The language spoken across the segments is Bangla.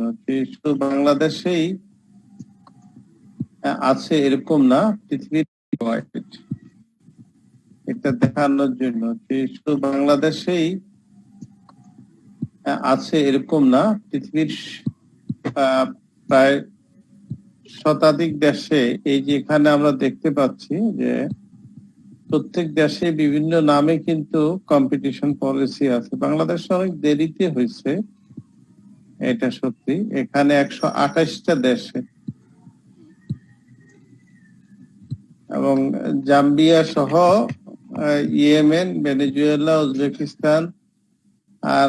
জন্য যে শুধু বাংলাদেশেই আছে এরকম না, পৃথিবীর এটা দেখানোর জন্য যে শুধু বাংলাদেশেই আছে এরকম না, পৃথিবীর প্রায় শতাধিক দেশে এই যে এখানে আমরা দেখতে পাচ্ছি যে প্রত্যেক দেশে বিভিন্ন নামে কিন্তু কম্পিটিশন পলিসি আছে। বাংলাদেশে অনেক দেরিতে হয়েছে, এটা সত্যি। এখানে 128টা দেশে এবং জাম্বিয়া সহ ইয়েমেন, ভেনেজুয়েলা, উজবেকিস্তান আর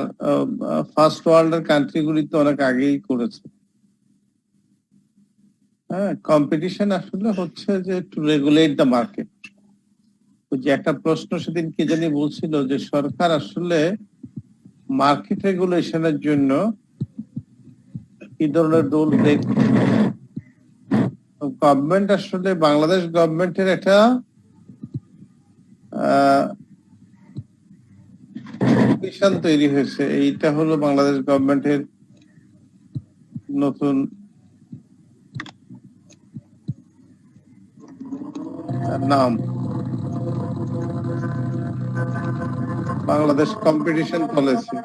ফার্স্ট ওয়ার্ল্ডের কান্ট্রিগুলি তো অনেক আগেই করেছে। হ্যাঁ, কম্পিটিশন আসলে হচ্ছে যে টু রেগুলেট দ্য মার্কেট। যে একটা প্রশ্ন সেদিন কে জানি বলছিল যে সরকার আসলে মার্কেট রেগুলেশনের জন্য কি ধরনের রুল ব্রেক, গভর্নমেন্ট আসলে বাংলাদেশ গভর্নমেন্টের একটা মিশন তৈরি হয়েছে। এইটা হলো বাংলাদেশ গভর্নমেন্টের নতুন নাম, বাংলাদেশ কম্পিটিশন পলিসি।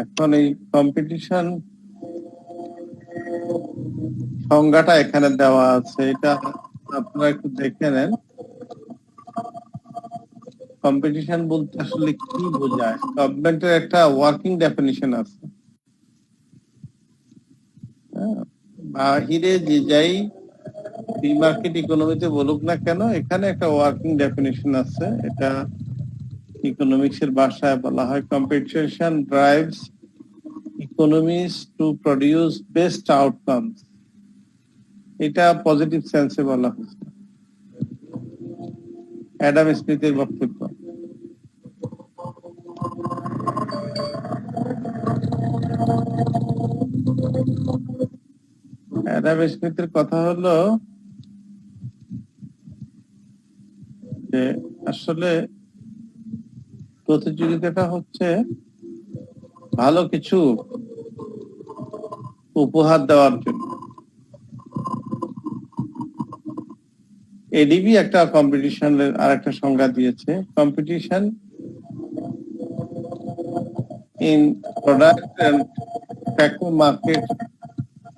এখন এই কম্পিটিশন সংজ্ঞাটা এখানে দেওয়া আছে, এটা আপনারা একটু দেখে নেন। কম্পিটিশন বলতে আসলে কি বোঝায়? গভর্নমেন্টের একটা ওয়ার্কিং ডেফিনিশন আছে। বাহিরে যে যাই ফ্রি মার্কেট ইকোনমিতে বলুক না কেন, এখানে একটা ওয়ার্কিং ডেফিনিশন আছে। এটা ইকোনমিক্স এর ভাষায় বলা হয় competition drives economies to produce best outcomes. এটা পজিটিভ সেন্সে বলা হয়েছে, অ্যাডাম স্মিথের বক্তব্য। অ্যাডাম স্মিথের কথা হলো যে আসলে প্রতিযোগিতাটা হচ্ছে ভালো কিছু উপহার দেওয়ার জন্য। এডিবি একটা কম্পিটিশনের আর একটা সংজ্ঞা দিয়েছে, কম্পিটিশন ইন প্রোডাক্ট এন্ড ট্যাকো market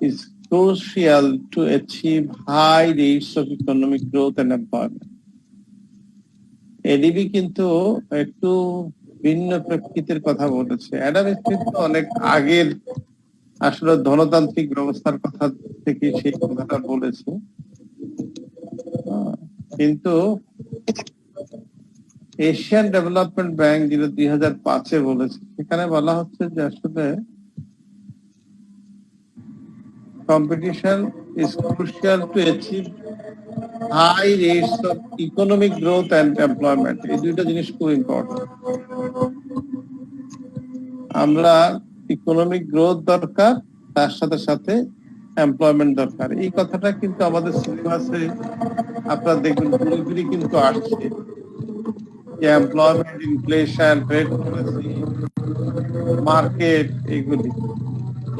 is crucial to achieve high rates of economic growth and employment. ADB কিন্তু একটু ভিন্ন প্রকৃতির কথা বলেছে। অ্যাডাম স্মিথ তো অনেক আগের আসলে ধনতান্ত্রিক ব্যবস্থার কথা থেকে সেই কথাটা বলেছে, কিন্তু এশিয়ান ডেভেলপমেন্ট ব্যাংক যেটা 2005-এ বলেছে, সেখানে বলা হচ্ছে যে আসলে competition is crucial to achieve high rates of economic growth and employment. এই দুইটা জিনিস খুব ইম্পর্টেন্ট। আমরা ইকোনমিক গ্রোথ দরকার, তার সাথে সাথে এমপ্লয়মেন্ট দরকার। এই কথাটা কিন্তু আমাদের সিলেবাসে আপনারা দেখবেন পুরোপুরি কিন্তু আসছে, যে employment, inflation, trade policy, market, এগুলি।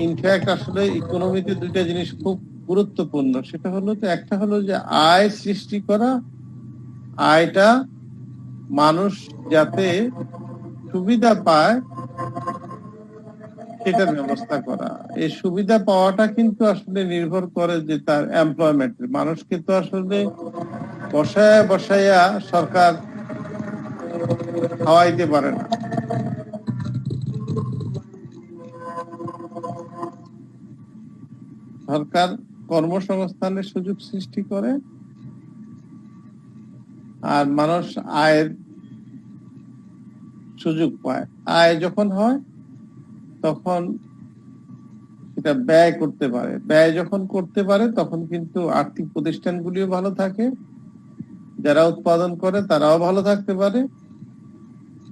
ইনফ্যাক্ট আসলে ইকোনমিতে দুইটা জিনিস খুব গুরুত্বপূর্ণ। সেটা হলো যে একটা হলো যে আয় সৃষ্টি করা, আয়টা মানুষ যাতে সুবিধা পায় সেটার ব্যবস্থা করা। এই সুবিধা পাওয়াটা কিন্তু আসলে নির্ভর করে যে তার এমপ্লয়মেন্ট। মানুষকে তো আসলে বসায়া বসাইয়া সরকার খাওয়াইতে পারে না। সরকার কর্মসংস্থানের সুযোগ সৃষ্টি করে আর মানুষ আয়ের সুযোগ পায়। আয় যখন হয় তখন এটা ব্যয় করতে পারে, ব্যয় যখন করতে পারে তখন কিন্তু আর্থিক প্রতিষ্ঠানগুলিও ভালো থাকে, যারা উৎপাদন করে তারাও ভালো থাকতে পারে,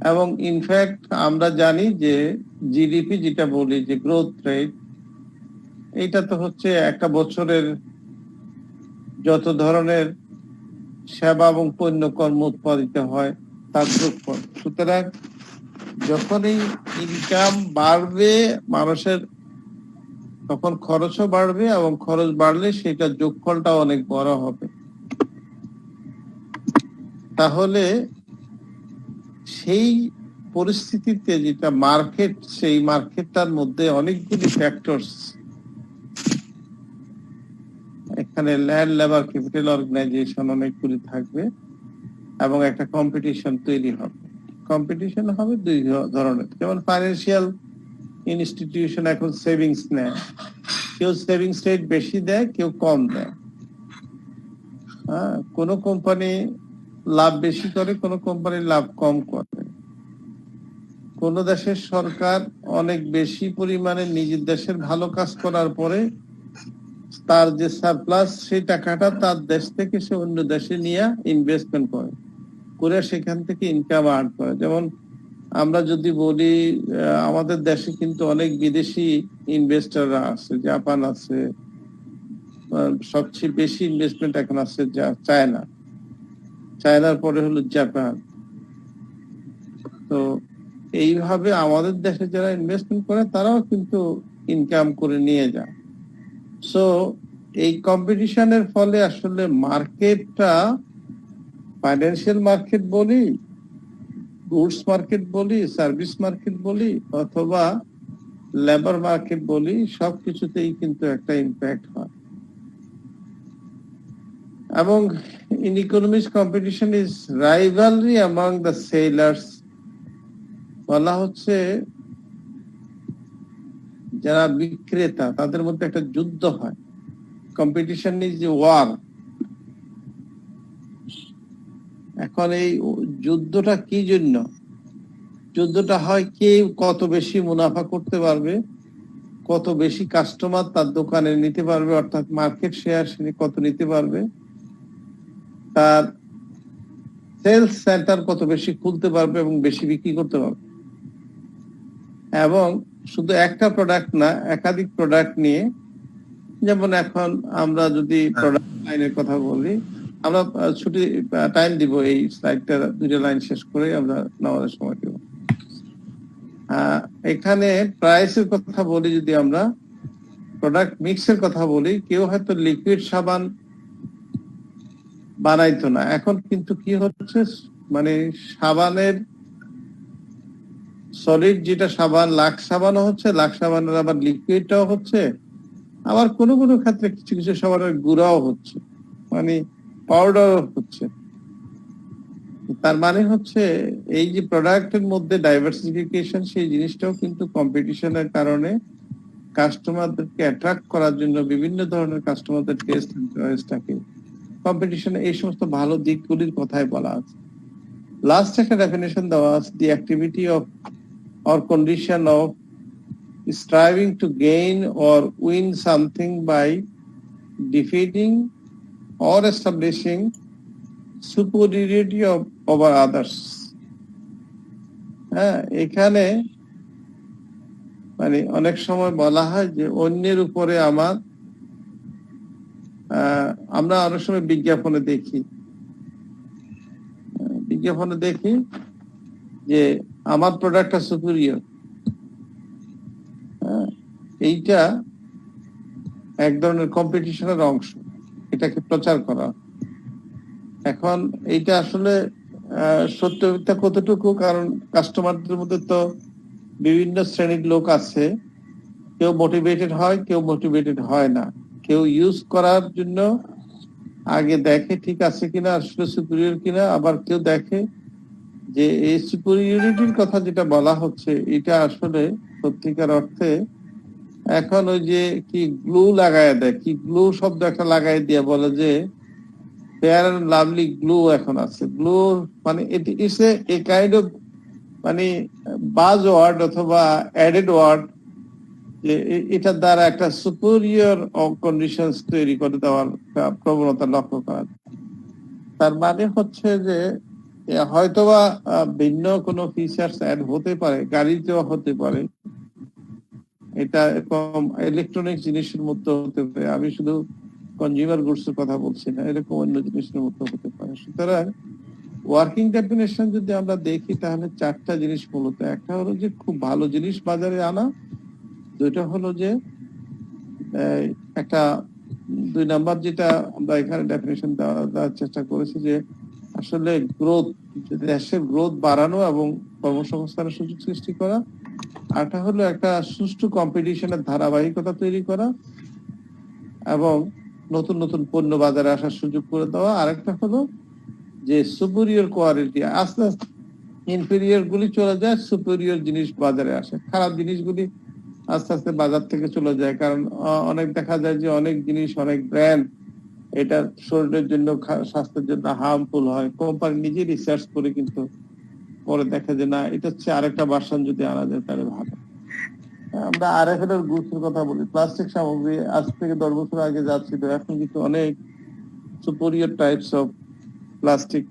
এবং ইনফ্যাক্ট আমরা জানি যে জিডিপি যেটা বলি যে গ্রোথ রেট, এটা তো হচ্ছে একটা বছরের যত ধরনের সেবা এবং পণ্য কর্ম উৎপাদিত হয় তার যোগফল। সুতরাং যখন এই ইনকাম বাড়বে মানুষের, তখন খরচও বাড়বে এবং খরচ বাড়লে সেটা যোগফলটা অনেক বড় হবে। তাহলে সেই পরিস্থিতিতে যেটা মার্কেট, সেই মার্কেটটার মধ্যে অনেকগুলি ফ্যাক্টরস, এখানে ল্যান্ড লেবার ক্যাপিটাল অর্গানাইজেশন অনেকগুলি থাকবে এবং একটা কম্পিটিশন তৈরি হবে। কম্পিটিশন হবে দুই ধরনের, যেমন ফাইন্যান্সিয়াল ইনস্টিটিউশন এখন সেভিংস নেয়, কেউ সেভিংস রেট বেশি দেয়, কেউ কম দেয়। হ্যাঁ, কোন কোম্পানি লাভ বেশি করে, কোন কোম্পানি লাভ কম করে। কোন দেশের সরকার অনেক বেশি পরিমাণে নিজের দেশের ভালো কাজ করার পরে তার যে সারপ্লাস, সেই টাকাটা তার দেশ থেকে সে অন্য দেশে নিয়ে ইনভেস্টমেন্ট করে সেখান থেকে ইনকাম আর্ন করে। যেমন আমরা যদি বলি আমাদের দেশে কিন্তু অনেক বিদেশি ইনভেস্টররা আছে, জাপান আছে, সবচেয়ে বেশি ইনভেস্টমেন্ট এখন আছে চায়না, চায়নার পরে হলো জাপান। তো এইভাবে আমাদের দেশে যারা ইনভেস্টমেন্ট করে তারাও কিন্তু ইনকাম করে নিয়ে যায়। সো এই কম্পিটিশনের ফলে আসলে মার্কেটটা, ফাইন্যান্সিয়াল মার্কেট বলি, গুডস মার্কেট বলি, সার্ভিস মার্কেট বলি, অথবা লেবার মার্কেট বলি, সবকিছুতেই কিন্তু একটা ইম্প্যাক্ট হয়। এবং in economics competition is rivalry among the sellers. বলা হচ্ছে যারা বিক্রেতা তাদের মধ্যে একটা যুদ্ধ হয়। Competition is war. এখন এই যুদ্ধটা কি জন্য? যুদ্ধটা হয় কে কত বেশি মুনাফা করতে পারবে, কত বেশি কাস্টমার তার দোকানে নিতে পারবে, অর্থাৎ মার্কেট শেয়ার কত নিতে পারবে, তার সেলস সেন্টার কত বেশি খুলতে পারবে এবং বেশি বিক্রি করতে পারবে। এবং শুধু একটা প্রোডাক্ট না, একাধিক প্রোডাক্ট নিয়ে, যেমন এখন আমরা যদি প্রোডাক্ট লাইনের কথা বলি, আমরা ছুটি টাইম দিব এই স্লাইডটা দুটো লাইন শেষ করে আমরা নামাজের সময় দিব। এখানে প্রাইসের কথা বলি, যদি আমরা প্রোডাক্ট মিক্সের কথা বলি, কেউ হয়তো লিকুইড সাবান বানাইতো না, এখন কিন্তু কি হচ্ছে, মানে সাবানের সলিড যেটা সাবান, লাক্স সাবানও হচ্ছে, লাক্স সাবানের আবার লিকুইডটাও হচ্ছে, আবার কোনো কোনো ক্ষেত্রে কিছু কিছু সাবানের গুঁড়াও হচ্ছে, মানে পাউডারও হচ্ছে। তার মানে হচ্ছে এই যে প্রোডাক্টের মধ্যে ডাইভার্সিফিকেশন, সেই জিনিসটাও কিন্তু কম্পিটিশনের কারণে কাস্টমারদেরকে অ্যাট্রাক্ট করার জন্য বিভিন্ন ধরনের কাস্টমারদের টেস্ট এন্ড চয়েস থাকে। কম্পিটিশনে এই সমস্ত ভালো দিকগুলির কথাই বলা আছে। লাস্ট একটা ডেফিনেশন দেওয়া আছে, the activity of or condition of striving to gain or win something by defeating or establishing superiority over others. হ্যাঁ, এখানে মানে অনেক সময় বলা হয় যে অন্যের উপরে আমরা অনেক সময় বিজ্ঞাপনে দেখি যে আমার প্রোডাক্টটা সুপিরিয়র। এইটা এক ধরনের কম্পিটিশনের অংশ, এটাকে প্রচার করা। এখন এইটা আসলে সত্যতা কতটুকু, কারণ কাস্টমারদের মধ্যে তো বিভিন্ন শ্রেণীর লোক আছে, কেউ মোটিভেটেড হয়, কেউ মোটিভেটেড হয় না। কেউ ইউজ করার জন্য আগে দেখে ঠিক আছে কিনা, আসলে সুপিরিয়র কিনা, আবার কেউ দেখে যে এই সুপিরিয়রিটির কথা যেটা বলা হচ্ছে এটা আসলে সত্যিকার অর্থে এখন ওই যে কি গ্লু লাগায় দেয়, কি গ্লু শব্দ একটা লাগাই দিয়ে বলে যে ফেয়ার এন্ড লাভলি গ্লু এখন আছে। গ্লু মানে it is a kind of মানে বাজ ওয়ার্ড অথবা অ্যাডেড ওয়ার্ড, যে এটার দ্বারা একটা সুপিরিয়র কন্ডিশন তৈরি করে দেওয়ার প্রবণতা লক্ষ্য করা। তার মানে হচ্ছে যে হয়তোবা ভিন্ন কোনো ফিচার্স অ্যাড হতে পারে, গাড়িতেও হতে পারে, এটা এরকম ইলেকট্রনিক জিনিসের মধ্যে হতে পারে, আমি শুধু কনজিউমার গুডস এর কথা বলছি না, এরকম অন্য জিনিসের মধ্যে হতে পারে। সুতরাং ওয়ার্কিং ডেফিনেশন যদি আমরা দেখি তাহলে চারটা জিনিস মূলত, একটা হলো যে খুব ভালো জিনিস বাজারে আনা, দুইটা হলো যে একটা, 2 নাম্বার যেটা আমরা এখানে ডেফিনেশন দেওয়ার চেষ্টা করেছি যে আসলে গ্রোথ, দেশের গ্রোথ বাড়ানো এবং কর্মসংস্থানের সুযোগ সৃষ্টি করা। আরটা হলো একটা সুষ্ঠু কম্পিটিশনের ধারাবাহিকতা তৈরি করা এবং নতুন নতুন পণ্য বাজারে আসার সুযোগ করে দেওয়া। আরেকটা হলো যে সুপিরিয়র কোয়ালিটি, আস্তে আস্তে ইনফেরিয়র গুলি চলে যায়, সুপিরিয়র জিনিস বাজারে আসে, খারাপ জিনিসগুলি আস্তে আস্তে বাজার থেকে চলে যায়। কারণ অনেক দেখা যায় যে অনেক জিনিস, অনেক ব্র্যান্ড এটা শরীরের জন্য, স্বাস্থ্যের জন্য হার্মফুল হয়, কোম্পানি নিজে রিসার্চ করে কিন্তু পরে দেখা যায় না, এটা হচ্ছে আরেকটা ভার্সন যদি আনা যায় তাহলে ভালো। আমরা আরএফএল এর গুরুত্বের কথা বলি, প্লাস্টিক সামগ্রী আজ থেকে 10 বছর আগে যাচ্ছিল, এখন কিন্তু অনেক superior types of plastic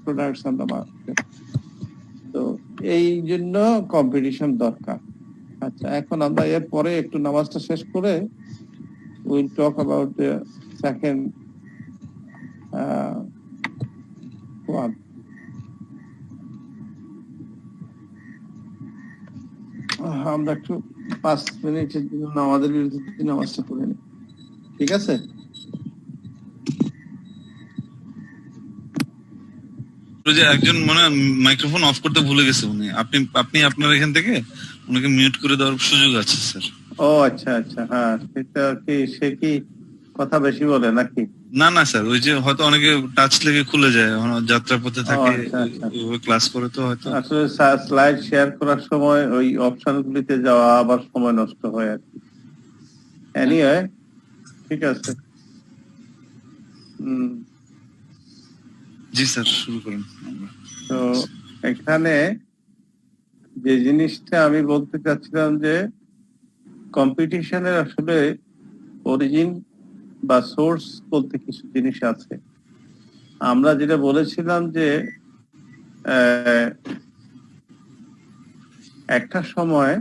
products আমরা মার্কেটে। তো এই জন্য কম্পিটিশন দরকার। আচ্ছা, এখন আমরা এর পরে একটু নামাজটা শেষ করে will talk about the second one. আমরা একটু 5 মিনিটের জন্য আমাদের বিরুদ্ধে নামাজটা পড়ে নিই, ঠিক আছে? যে একজন মানে মাইক্রোফোন অফ করতে ভুলে গেছে উনি, আপনি আপনার এখান থেকে ওনাকে মিউট করে দেওয়ার সুযোগ আছে স্যার। ও আচ্ছা আচ্ছা, হ্যাঁ, সেটা কি, সে কি কথা বেশি বলে নাকি? না না স্যার, ওই যে হয়তো অনেকে টাচ লেগে খুলে যায়, যাত্রা পথে থাকে, ক্লাস করে তো হয়তো। আসলে স্লাইড শেয়ার করার সময় ওই অপশন গুলিতে যাওয়া আবার সময় নষ্ট হয় আর কি। এনিওয়ে, ঠিক আছে। জি স্যার, শুরু করুন। তো এখানে যে জিনিসটা আমি বলতে চাচ্ছিলাম যে কম্পিটিশনের আসলে অরিজিন বা সোর্স বলতে কিছু জিনিস আছে। আমরা যেটা বলেছিলাম যে একটা সময়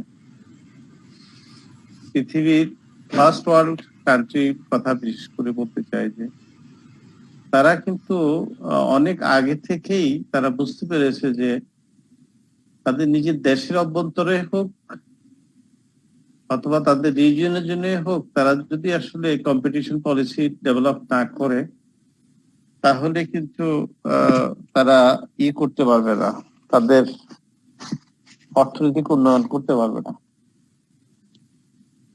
পৃথিবীর ফার্স্ট ওয়ার্ল্ড কান্ট্রি কথা বিশেষ করে বলতে চাই যে তারা কিন্তু অনেক আগে থেকেই তারা বুঝতে পেরেছে যে তাদের নিজের দেশের অভ্যন্তরে হোক অথবা তাদের রিজিয়নের জন্য হোক, তারা যদি আসলে কম্পিটিশন পলিসি ডেভেলপ না করে তাহলে কিন্তু তারা করতে পারবে না, তাদের অর্থনৈতিক উন্নয়ন করতে পারবে না,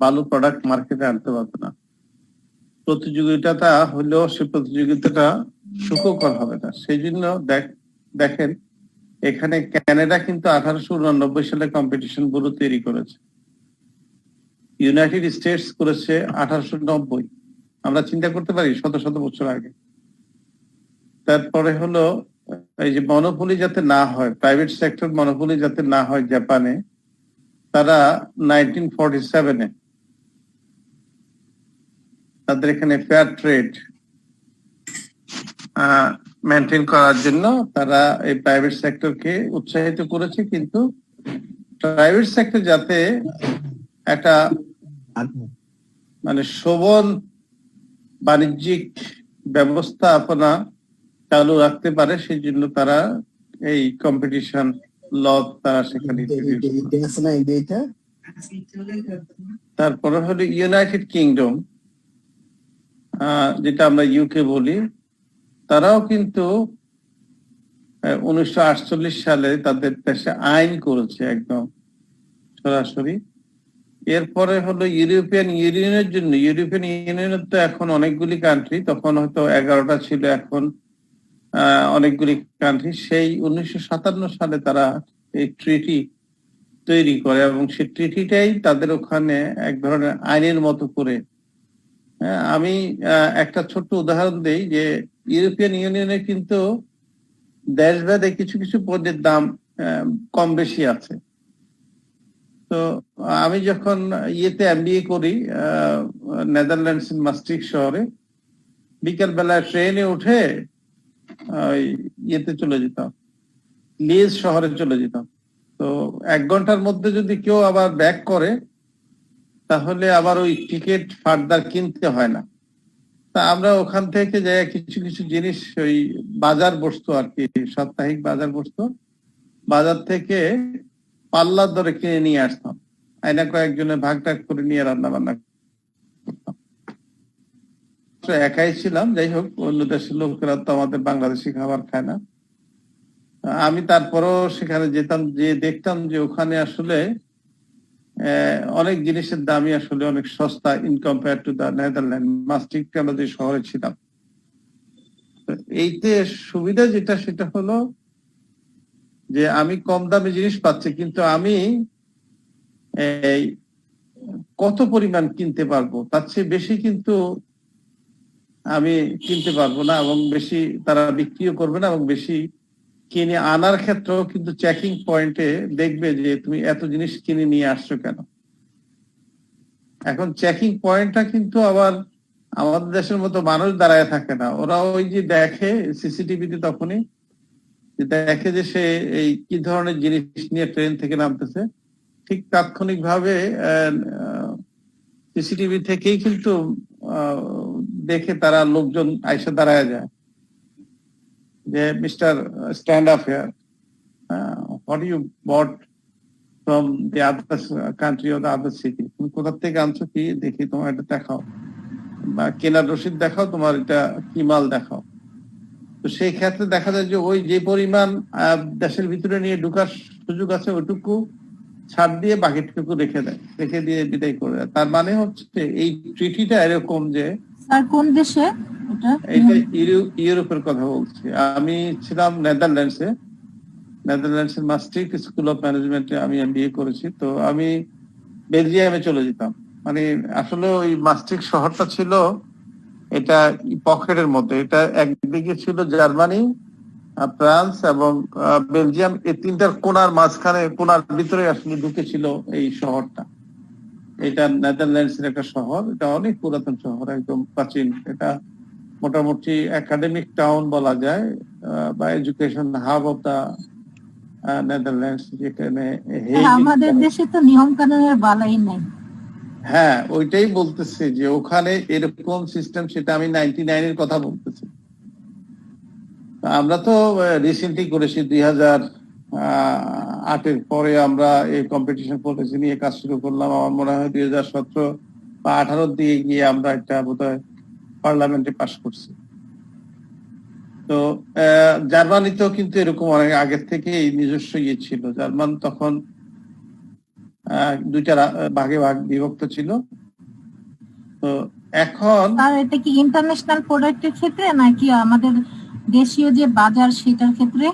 ভালো প্রোডাক্ট মার্কেটে আনতে পারবে না। প্রতিযোগিতাটা হলেও সে প্রতিযোগিতাটা সুখকর হবে না। সেই জন্য দেখেন এখানে কানাডা কিন্তু 1889 সালে কম্পিটিশন ব্যুরো তৈরি করেছে, ইউনাইটেড স্টেটস করেছে 1890। আমরা চিন্তা করতে পারি শত শত বছর আগে। তারপরে হলো এই যে মনোপলি যাতে না হয়, প্রাইভেট সেক্টর মনোপলি যাতে না হয়, জাপানে তারা 1947-এ তাদের এখানে ফেয়ার ট্রেড মেনটেন করার জন্য তারা এই প্রাইভেট সেক্টরকে উৎসাহিত করেছে, কিন্তু প্রাইভেট সেক্টর যাতে একটা মানে সবল বাণিজ্যিক ব্যবস্থাপনা চালু রাখতে পারে, সেই জন্য তারা এই কম্পিটিশন ল তারা সেখানে। তারপরে হলো ইউনাইটেড কিংডম, যেটা আমরা ইউকে বলি, তারাও কিন্তু 1948 সালে তাদের দেশে আইন করেছে একদম সরাসরি। এরপরে হলো ইউরোপিয়ান ইউনিয়নের জন্য, ইউরোপিয়ান ইউনিয়নের তো এখন অনেকগুলি কান্ট্রি, তখন হয়তো 11টা ছিল, এখন অনেকগুলি কান্ট্রি। সেই 1957 সালে তারা এই ট্রিটি তৈরি করে এবং সেই ট্রিটিটাই তাদের ওখানে এক ধরনের আইনের মতো করে। আমি একটা ছোট্ট উদাহরণ দেই যে ইউরোপিয়ান ইউনিয়নে কিন্তু দেশভেদে কিছু কিছু পণ্যের দাম কম বেশি আছে। তো আমি যখন এমবিএ করি নেদারল্যান্ডস মাস্ট্রিক শহরে, বিকেল বেলায় ট্রেনে উঠে ওই ইয়েতে চলে যেতাম, লিজ শহরে চলে যেতাম। তো 1 ঘন্টার মধ্যে যদি কেউ আবার ব্যাক করে তাহলে আবার ওই টিকিট ফার্দার কিনতে হয় না। তা আমরা ওখান থেকে যাই কিছু কিছু জিনিস, ওই বাজার বসতো আর কি, সাপ্তাহিক বাজার বসতো, বাজার থেকে পাল্লার দরে কিনে নিয়ে আসতাম, আয়না কয়েকজনে ভাগ টাগ করে নিয়ে রান্না বান্না করতাম। তো একাই ছিলাম, যাই হোক অন্য দেশের লোকেরা তো আমাদের বাংলাদেশি খাবার খায় না। আমি তারপরও সেখানে যেতাম, যে দেখতাম যে ওখানে আসলে অনেক জিনিসের দামই আসলে অনেক সস্তা in compare to the Netherland, মাস্ট্রিক্টে আমরা যে শহরে ছিলাম। এইতে সুবিধা যেটা সেটা হলো যে আমি কম দামে জিনিস পাচ্ছি, কিন্তু আমি এই কত পরিমাণ কিনতে পারবো তার চেয়ে বেশি কিন্তু আমি কিনতে পারবো না, এবং বেশি তারা বিক্রিও করবে না, এবং বেশি কিনে আনার ক্ষেত্রেও কিন্তু চেকিং পয়েন্টে দেখবে যে তুমি এত জিনিস কিনে নিয়ে আসছো কেন। এখন চেকিং পয়েন্টটা কিন্তু আবার আমাদের দেশের মতো মানুষ দাঁড়ায় থাকে না, ওরা ওই যে দেখে সিসিটিভিতে, তখনই দেখে যে সে এই কি ধরনের জিনিস নিয়ে ট্রেন থেকে নামতেছে, ঠিক তাৎক্ষণিক ভাবে সিসিটিভি থেকেই কিন্তু দেখে তারা লোকজন আইসা দাঁড়ায় যায় যে mister stand up here, what you bought from the other country or the other city, তুমি কোথা থেকে আনছো, কি দেখি তোমার এটা দেখাও, বা কেনার রসিদ দেখাও, তোমার এটা কি মাল দেখাও। তো সেই ক্ষেত্রে দেখা যায় যে ওই যে পরিমাণ দেশের ভিতরে নিয়ে ঢুকার সুযোগ আছে ওইটুকু ছাড় দিয়ে বাকিটুকু রেখে দেয়, রেখে দিয়ে বিদায় করে দেয়। তার মানে হচ্ছে এই ট্রিটিটা এরকম যে, স্যার কোন দেশে এটা ইউরোপের কথা বলছি। আমি ছিলাম নেদারল্যান্ডসে, নেদারল্যান্ডসের মাস্ট্রিক্ট স্কুল অফ ম্যানেজমেন্টে আমি এমবিএ করেছি। তো আমি বেলজিয়ামে চলে যেতাম, মানে আসলে ওই মাস্ট্রিক্ট শহরটা ছিল এটা পকেটের মধ্যে, এটা একদিকে ছিল জার্মানি, ফ্রান্স এবং বেলজিয়াম, এই তিনটার কোনার মাঝখানে, কোনার ভিতরে আসলে ঢুকেছিল এই শহরটা। এটা নেদারল্যান্ডস এর একটা শহর, এটা অনেক পুরাতন শহর, একদম প্রাচীন। এটা মোটামুটি একাডেমিক টাউন বলা যায়, বা education hub of the Netherlands, যেখানে আমাদের দেশে তো নিয়ম কানুনের বালাই নাই। হ্যাঁ, ওইটাই বলতেছি যে ওখানে এরকম সিস্টেম, সেটা আমি 99 এর কথা বলতেছি। আমরা তো রিসেন্টলি করেছি 2008-এর পরে আমরা এই কম্পিটিশন পলিসি নিয়ে কাজ শুরু করলাম। আমার মনে হয় 2017 বা 2018 দিয়ে গিয়ে আমরা একটা বোধহয় পার্লামেন্টে পাশ করছি। তো জার্মানিতেও কিন্তু এরকম অনেক আগের থেকে এই নিজস্ব ইয়ে ছিল। জার্মান তখন দুইটা ভাগে বিভক্ত ছিল। তো এখন এটা কি ইন্টারন্যাশনাল প্রোডাক্টের ক্ষেত্রে নাকি আমাদের দেশীয় যে বাজার সেটার ক্ষেত্রে?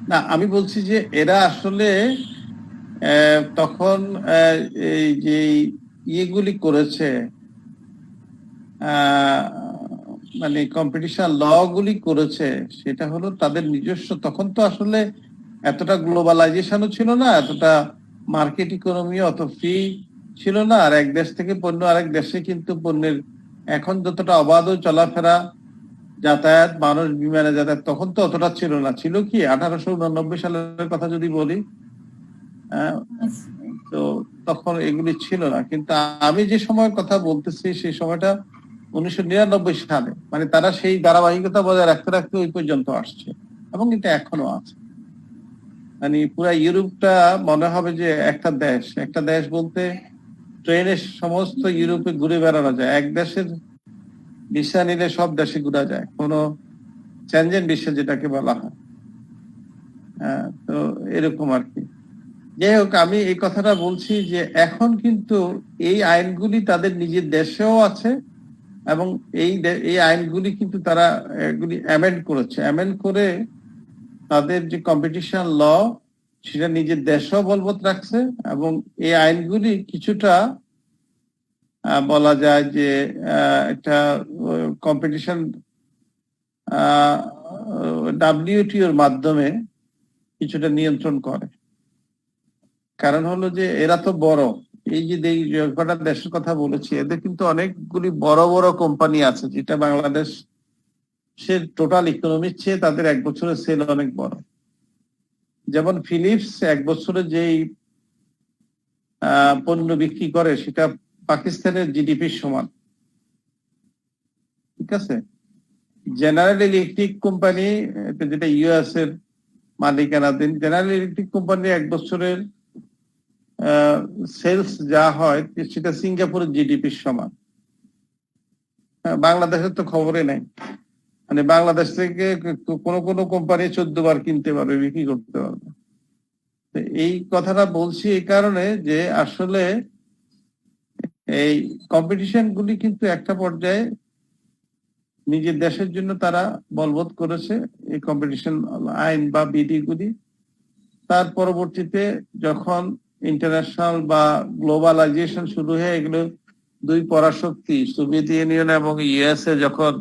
না, আমি বলছি যে এরা আসলে তখন এই যে ইয়েগুলি করেছে, মানে কম্পিটিশন ল গুলি করেছে, সেটা হলো তাদের নিজস্ব। তখন তো আসলে এতটা গ্লোবালাইজেশনও ছিল না, এতটা মার্কেট ইকোনমি অত ফ্রি ছিল না। আর এক দেশ থেকে পণ্য আরেক দেশে কিন্তু পণ্যের এখন যতটা অবাধ চলাফেরা, যাতায়াত, মানুষ বিমানে যাতায়াত, তখন তো অতটা ছিল না। ছিল কি 1889 সালের কথা যদি বলি, তো তখন এগুলি ছিল না। কিন্তু আমি যে সময়ের কথা বলতেছি সেই সময়টা 1999 সালে, মানে তারা সেই ধারাবাহিকতা বজায় রাখতে রাখতে ওই পর্যন্ত আসছে, এবং এটা এখনো আছে। মানে পুরা ইউরোপটা মনে হবে যে একটা দেশ। একটা দেশ বলতে ট্রেনে সমস্ত ইউরোপে ঘুরে বেড়ানো যায়, এক দেশের ভিসা নিলে সব দেশে ঘুরা যায়, কোনো চেঞ্জেন ভিসা যেটাকে বলা হয়। তো এরকম আর কি। যাই হোক, আমি এই কথাটা বলছি যে এখন কিন্তু এই আইনগুলি তাদের নিজের দেশেও আছে, এবং এই আইনগুলি কিন্তু তারা এগুলি অ্যামেন্ড করেছে। অ্যামেন্ড করে তাদের যে কম্পিটিশন ল সেটা নিজের দেশেও বলবৎ রাখছে, এবং এই আইনগুলি কিছুটা বলা যায় যে একটা কম্পিটিশন WTO-র মাধ্যমে কিছুটা নিয়ন্ত্রণ করে। কারণ হলো যে এরা তো বড়, এই যে কটা দেশের কথা বলেছি, এদের কিন্তু অনেকগুলি বড় বড় কোম্পানি আছে, যেটা বাংলাদেশ সে টোটাল ইকোনমির চেয়ে তাদের এক বছরের সেল অনেক বড়। যেমন ফিলিপস এক বছরে যেই পণ্য বিক্রি করে সেটা পাকিস্তানের জিডিপির সমান, ঠিক আছে। জেনারেল ইলেকট্রিক কোম্পানি, যেটা ইউএস এর মালিকানাধীন, জেনারেল ইলেকট্রিক কোম্পানি এক বছরের সেলস যা হয় সেটা সিঙ্গাপুরের জিডিপির সমান। বাংলাদেশের তো খবরে নাই, মানে বাংলাদেশ থেকে কোনো কোম্পানি 14 বার কিনতে পারবে, বিক্রি করতে পারবে। এই কথাটা বলছি এই কারণে যে আসলে এই কম্পিটিশন গুলি কিন্তু একটা পর্যায়ে নিজের দেশের জন্য তারা বলবৎ করেছে এই কম্পিটিশন আইন বা বিধি গুলি। তার পরবর্তীতে যখন ইন্টারন্যাশনাল বা গ্লোবালাইজেশন শুরু হয়ে এগুলো দুই পরাশক্তি সোভিয়েত ইউনিয়ন এবং ইউএসএ যখন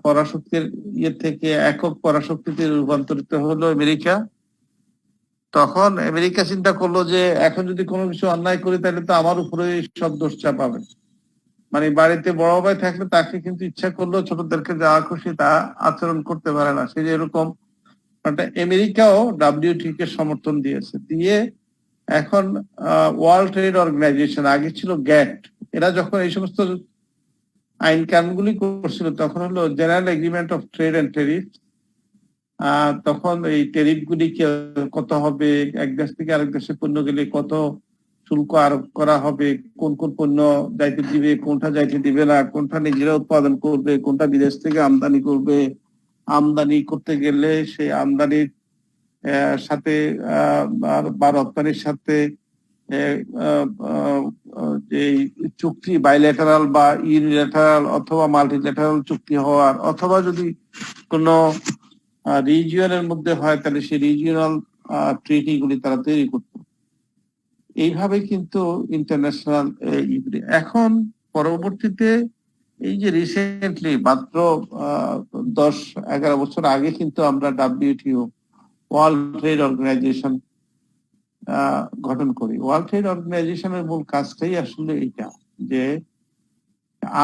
পরাশক্তির ইয়ে থেকে একক পরাশক্তিতে রূপান্তরিত হলো আমেরিকা, তখন আমেরিকা চিন্তা করলো যে এখন যদি কোনো কিছু অন্যায় করি তাহলে তো আমার উপরে সব দোষ চাপাবে। মানে বাড়িতে বড় ভাই থাকলে তাকে কিন্তু ইচ্ছা করলেও ছোটদেরকে যা খুশি তা আচরণ করতে পারে না। সেই যেরকম আমেরিকাও ডাব্লিউটিও কে সমর্থন দিয়েছে, দিয়ে এখন ওয়ার্ল্ড ট্রেড অর্গানাইজেশন, আগে ছিল গ্যাট, এরা যখন এই সমস্ত আইন কানুনগুলি করছিল তখন হলো general agreement of trade and tariff. তখন এই ট্যারিফ গুলি কত হবে, এক দেশ থেকে আরেক দেশে পণ্য গেলে কত শুল্ক আরোপ করা হবে, কোন কোন পণ্য যাইতে দিবে, কোনটা যাইতে দিবে না, কোনটা নিজেরা উৎপাদন করবে, কোনটা বিদেশ থেকে আমদানি করবে, আমদানি করতে গেলে সেই আমদানির সাথে বা রপ্তানির সাথে যে চুক্তি বাইলেটারাল বা ইউনিল্যাটারাল অথবা মাল্টিল্যাটারাল চুক্তি হওয়ার, অথবা যদি কোনো রিজিয়নের মধ্যে হয় তাহলে সেই রিজিয়নাল ট্রিটি গুলি তারা তৈরি করতো। এইভাবে কিন্তু ইন্টারন্যাশনাল এখন পরবর্তীতে এই যে রিসেন্টলি মাত্র 10-11 বছর আগে কিন্তু আমরা ডাব্লিউটিও ওয়ার্ল্ড ট্রেড অর্গানাইজেশন গঠন করি। ওয়ার্ল্ড ট্রেড অর্গানাইজেশনের মূল কাজটাই আসলে এইটা, যে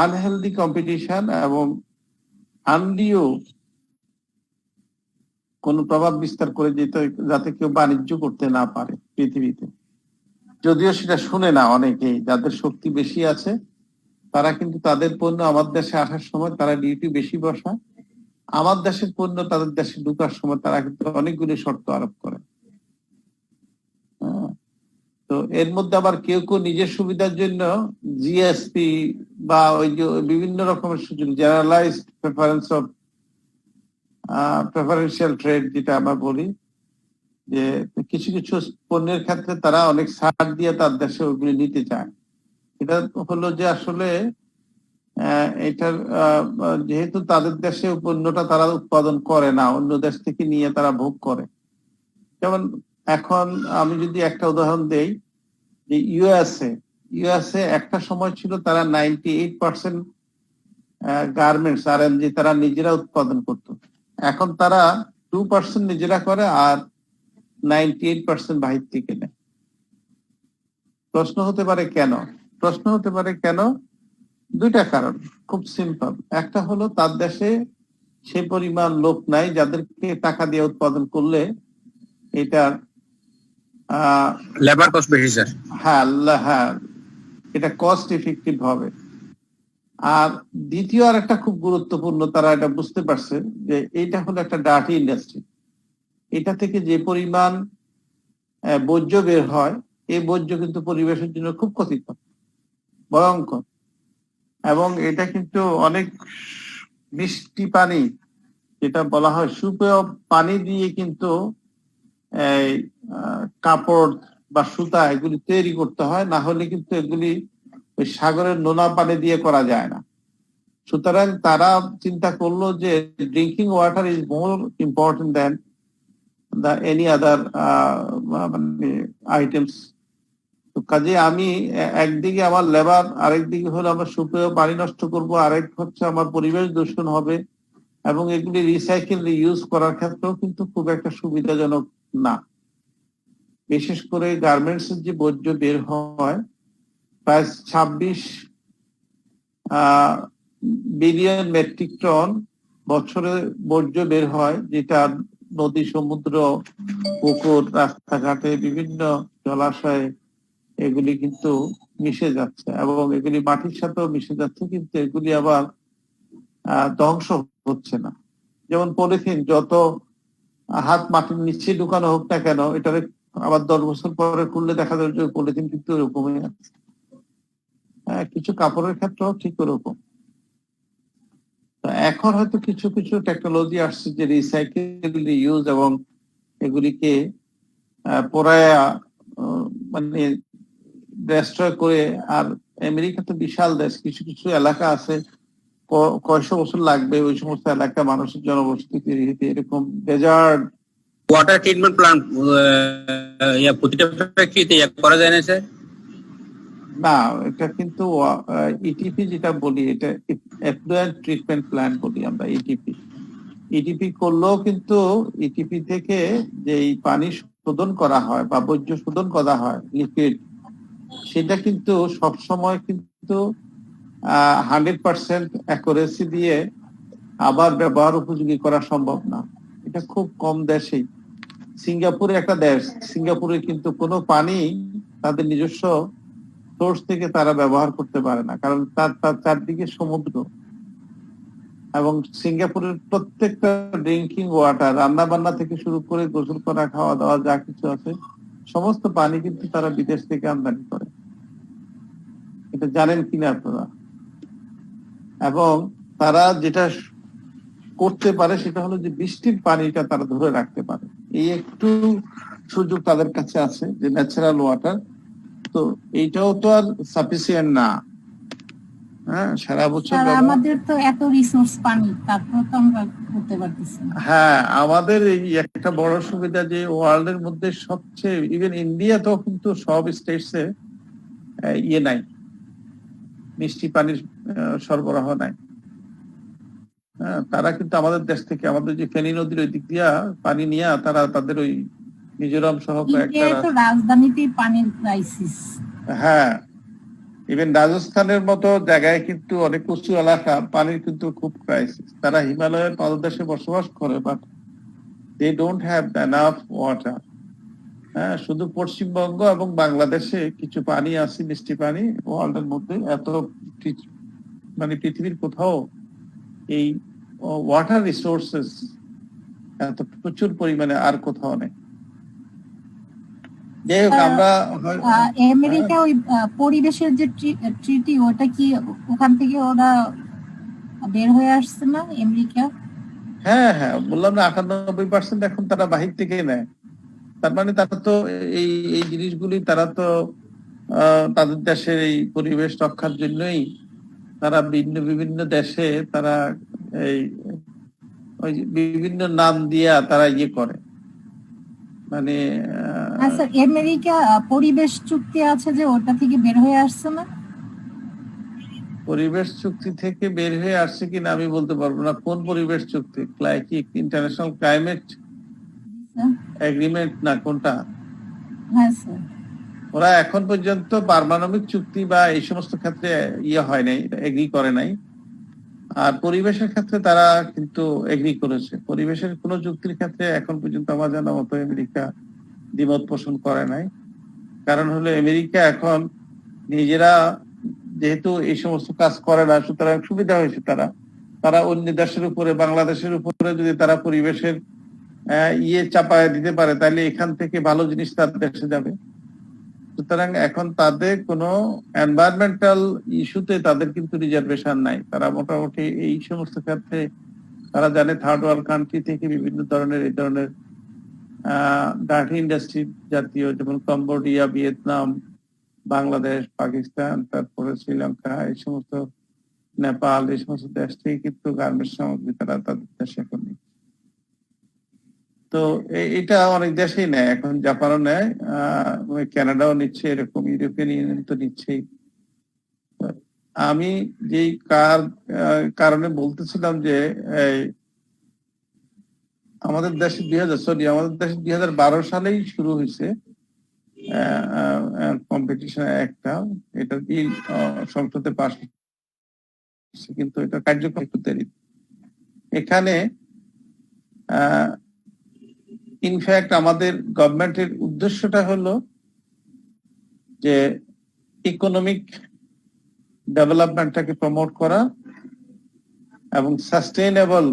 আনহেলদি কম্পিটিশন এবং আনডিও কোন প্রভাব বিস্তার করে যেতে, যাতে কেউ বাণিজ্য করতে না পারে পৃথিবীতে। যদিও সেটা শুনে না অনেকেই, যাদের শক্তি বেশি আছে তারা কিন্তু তাদের পণ্য আমার দেশে আসার সময় তারা ডিউটি বেশি বসায়, আমার দেশের পণ্য তাদের দেশে ঢুকার সময় তারা কিন্তু অনেকগুলি শর্ত আরোপ করে। তো এর মধ্যে আবার কেউ কেউ নিজের সুবিধার জন্য জিএসপি বা ওই যে বিভিন্ন রকমের সুযোগ, জেনারেলাইজড প্রেফারেন্সিয়াল ট্রেড যেটা আমরা বলি, যে কিছু কিছু পণ্যের ক্ষেত্রে তারা অনেক ছাড় দিয়ে তার দেশে ওগুলি নিতে চায়। এটা হলো যে আসলে এটার যেহেতু তাদের দেশে পণ্যটা তারা উৎপাদন করে না, অন্য দেশ থেকে নিয়ে তারা ভোগ করে। যেমন এখন আমি যদি একটা উদাহরণ দেই, যে ইউএসএ একটা সময় ছিল তারা 98% গার্মেন্টস আরএমজি তারা নিজেরা উৎপাদন করত। এখন তারা 2% নিজেরা করে আর 98% বাহির থেকে নেয়। প্রশ্ন হতে পারে কেন? দুইটা কারণ, খুব সিম্পল। একটা হলো তার দেশে সে পরিমাণ লোক নাই যাদেরকে টাকা দিয়ে উৎপাদন করলে এটা লেবার কস্ট বেশি স্যার। হ্যাঁ, এটা কস্ট ইফেক্টিভ হবে। আর দ্বিতীয় আর একটা খুব গুরুত্বপূর্ণ, তারা এটা বুঝতে পারছে যে এইটা হলো একটা ডার্টি ইন্ডাস্ট্রি। এটা থেকে যে পরিমাণ বর্জ্য বের হয়, এই বর্জ্য কিন্তু পরিবেশের জন্য খুব ক্ষতিকর, ভয়ঙ্কর। এবং এটা কিন্তু অনেক মিষ্টি পানি, যেটা বলা হয় সুপেয় পানি দিয়ে কিন্তু এই কাপড় বা সুতা এগুলি তৈরি করতে হয়, না হলে কিন্তু এগুলি ওই সাগরের নোনা পানি দিয়ে করা যায় না। সুতরাং তারা চিন্তা করলো যে drinking water is more important than the any other items. তো কাজে আমি একদিকে আমার লেবার, আরেকদিকে হলো আমার সুপেয় পানি নষ্ট করব, আরেক হচ্ছে আমার পরিবেশ দূষণ হবে, এবং এগুলি রিসাইকেল ইউজ করার ক্ষেত্রেও কিন্তু খুব একটা সুবিধাজনক না। বিশেষ করে গার্মেন্টস এর যে বর্জ্য বের হয় প্রায় 26 বিলিয়ন মেট্রিক টন বছরে বর্জ্য বের হয়, যেটা নদী, সমুদ্র, পুকুর, রাস্তাঘাটে, বিভিন্ন জলাশয়ে এগুলি কিন্তু মিশে যাচ্ছে এবং এগুলি মাটির সাথেও মিশে যাচ্ছে, কিন্তু এগুলি আবার ধ্বংস হচ্ছে না। যেমন পলিথিন, যত হাত মাটির নিচে ঢুকানো হোক না কেন, এটারে আবার 10 বছর পরে খুললে দেখা যাবে যে পলিথিন কিন্তু ওরকমই আছে। কিছু কাপড়ের ক্ষেত্রেও ঠিক ওরকম। এখন হয়তো কিছু কিছু টেকনোলজি আসছে যে রিসাইকেল ইউজ এবং এগুলিকে পোড়ায়া মানে ডেস্ট্রয় করে। আর আমেরিকা তো বিশাল দেশ, কিছু কিছু এলাকা আছে কয়শো বছর লাগবে ওই সমস্ত এলাকা মানুষের জনবসতি তৈরি হতে, এরকম ডেজার্ট। ওয়াটার ট্রিটমেন্ট প্ল্যান্ট প্রতিটা ফ্যাক্টরিতে করা যায় না স্যার? না, এটা কিন্তু ইটিপি যেটা বলি, এটা এফ্লুয়েন্ট ট্রিটমেন্ট প্ল্যান্ট বলি আমরা, ইটিপি। ইটিপি করলেও কিন্তু ইটিপি থেকে যে পানি শোধন করা হয় বা বর্জ্য শোধন করা হয় লিকুইড, সেটা কিন্তু সবসময় কিন্তু 100% অ্যাকুরেসি দিয়ে আবার ব্যবহার উপযোগী করা সম্ভব না। এটা খুব কম দেশেই। সিঙ্গাপুরে একটা দেশ, সিঙ্গাপুরে কিন্তু কোনো পানি তাদের নিজস্ব সোর্স থেকে তারা ব্যবহার করতে পারে না, কারণ তার চারদিকে সমুদ্র। এবং সিঙ্গাপুরের প্রত্যেকটা ড্রিঙ্কিং ওয়াটার, রান্না বান্না থেকে শুরু করে গোসল করা, খাওয়া দাওয়া যা কিছু আছে, সমস্ত পানি কিন্তু তারা বিদেশ থেকে আমদানি করে। এটা জানেন কিনা আপনারা? এবং তারা যেটা করতে পারে সেটা হলো যে বৃষ্টির পানিটা তারা ধরে রাখতে পারে, এই একটু সুযোগ তাদের কাছে আছে, যে ন্যাচারাল ওয়াটার। তো এইটাও তো আর সাফিসিয়েন্ট না। সারা বছর আমাদের তো এত রিসোর্স পানি, তারপর তো আমরা করতে পারতেছি না। হ্যাঁ, আমাদের এই একটা বড় সুবিধা যে ওয়ার্ল্ড এর মধ্যে সবচেয়ে, ইভেন ইন্ডিয়াতেও কিন্তু সব স্টেটসে ইয়ে নাই, মিষ্টি পানির সরবরাহ নাই। তারা কিন্তু আমাদের দেশ থেকে, আমাদের যে ফেনী নদীর ওই দিক দিয়া পানি নিয়ে তারা তাদের ওই মিজোরাম সহ তো রাজধানীতেই পানির ক্রাইসিস। হ্যাঁ, ইভেন রাজস্থানের মতো জায়গায় কিন্তু অনেক উঁচু এলাকা, পানির কিন্তু খুব ক্রাইসিস। তারা হিমালয়ের পাদদেশে বসবাস করে, but they don't have enough water. শুধু পশ্চিমবঙ্গ এবং বাংলাদেশে কিছু পানি আছে, মিষ্টি পানি, ওয়ার্ল্ডের মধ্যে এত মানে পৃথিবীর কোথাও এই ওয়াটার রিসোর্সেস এত প্রচুর পরিমাণে আর কোথাও নেই। যাই হোক, আমরা আমেরিকা ওই পরিবেশের যে ট্রিটি, ওটা কি ওখান থেকে ওরা বের হয়ে আসছে না আমেরিকা? হ্যাঁ হ্যাঁ, বললাম না 98% এখন তারা বাহির থেকে নেয়। তার মানে তারা তো এই এই জিনিসগুলি তারা তো তাদের দেশের এই পরিবেশ রক্ষার জন্যই তারা ভিন্ন বিভিন্ন দেশে তারা এই ওই বিভিন্ন নাম দিয়া তারা ইয়ে করে, মানে আচ্ছা, আমেরিকা পরিবেশ চুক্তি আছে যে, ওটা থেকে বের হয়ে আসছে না? পরিবেশ চুক্তি থেকে বের হয়ে আসছে কিনা আমি বলতে পারবো না। কোন পরিবেশ চুক্তি? ইন্টারন্যাশনাল ক্লাইমেট এগ্রিমেন্ট না কোনটা? হ্যাঁ স্যার। ওরা এখন পর্যন্ত পারমাণবিক চুক্তি বা এই সমস্ত ক্ষেত্রে ইয়ে হয় নাই, এগ্রি করে নাই। আর পরিবেশের ক্ষেত্রে তারা কিন্তু এগ্রি করেছে। পরিবেশের কোন চুক্তির ক্ষেত্রে এখন পর্যন্ত আমার জানা মতো আমেরিকা দ্বিমত পোষণ করে নাই। কারণ হলো আমেরিকা এখন নিজেরা যেহেতু এই সমস্ত কাজ করে না, সুতরাং সুবিধা হয়েছে তারা অন্য দেশের উপরে, বাংলাদেশের উপরে যদি তারা পরিবেশের ইয়ে চাপায় দিতে পারে, তাহলে এখান থেকে ভালো জিনিস তার দেশে যাবে। সুতরাং এখন তাদের কোনো এনভায়রনমেন্টাল ইস্যুতে তাদের কিন্তু রিজার্ভেশন নাই। তারা মোটামুটি এই সমস্ত ক্ষেত্রে তারা জানে থার্ড ওয়ার্ল্ড কান্ট্রি থেকে বিভিন্ন ধরনের এই ধরনের ডার্টি ইন্ডাস্ট্রি জাতীয়, যেমন কম্বোডিয়া, ভিয়েতনাম, বাংলাদেশ, পাকিস্তান, তারপরে শ্রীলঙ্কা, এই সমস্ত নেপাল, এই সমস্ত দেশ থেকে কিন্তু গার্মেন্টস সামগ্রী তারা তাদের দেশে এখন। তো এটা অনেক দেশেই নেয়, এখন জাপানও নেয়, কানাডাও নিচ্ছে, এরকম ইউরোপিয়ান ইউনিয়ন তো নিচ্ছেই। আমি যেই কারণে বলতেছিলাম যে আমাদের দেশে 2012 সালেই শুরু হয়েছে কম্পিটিশন একটা, এটা বিল সংসদে পাস হচ্ছে, কিন্তু এটা কার্যকর একটু দেরি। এখানে ইনফ্যাক্ট আমাদের গভর্নমেন্টের উদ্দেশ্যটা হলো যে ইকোনমিক ডেভেলপমেন্টটাকে প্রমোট করা এবং sustainable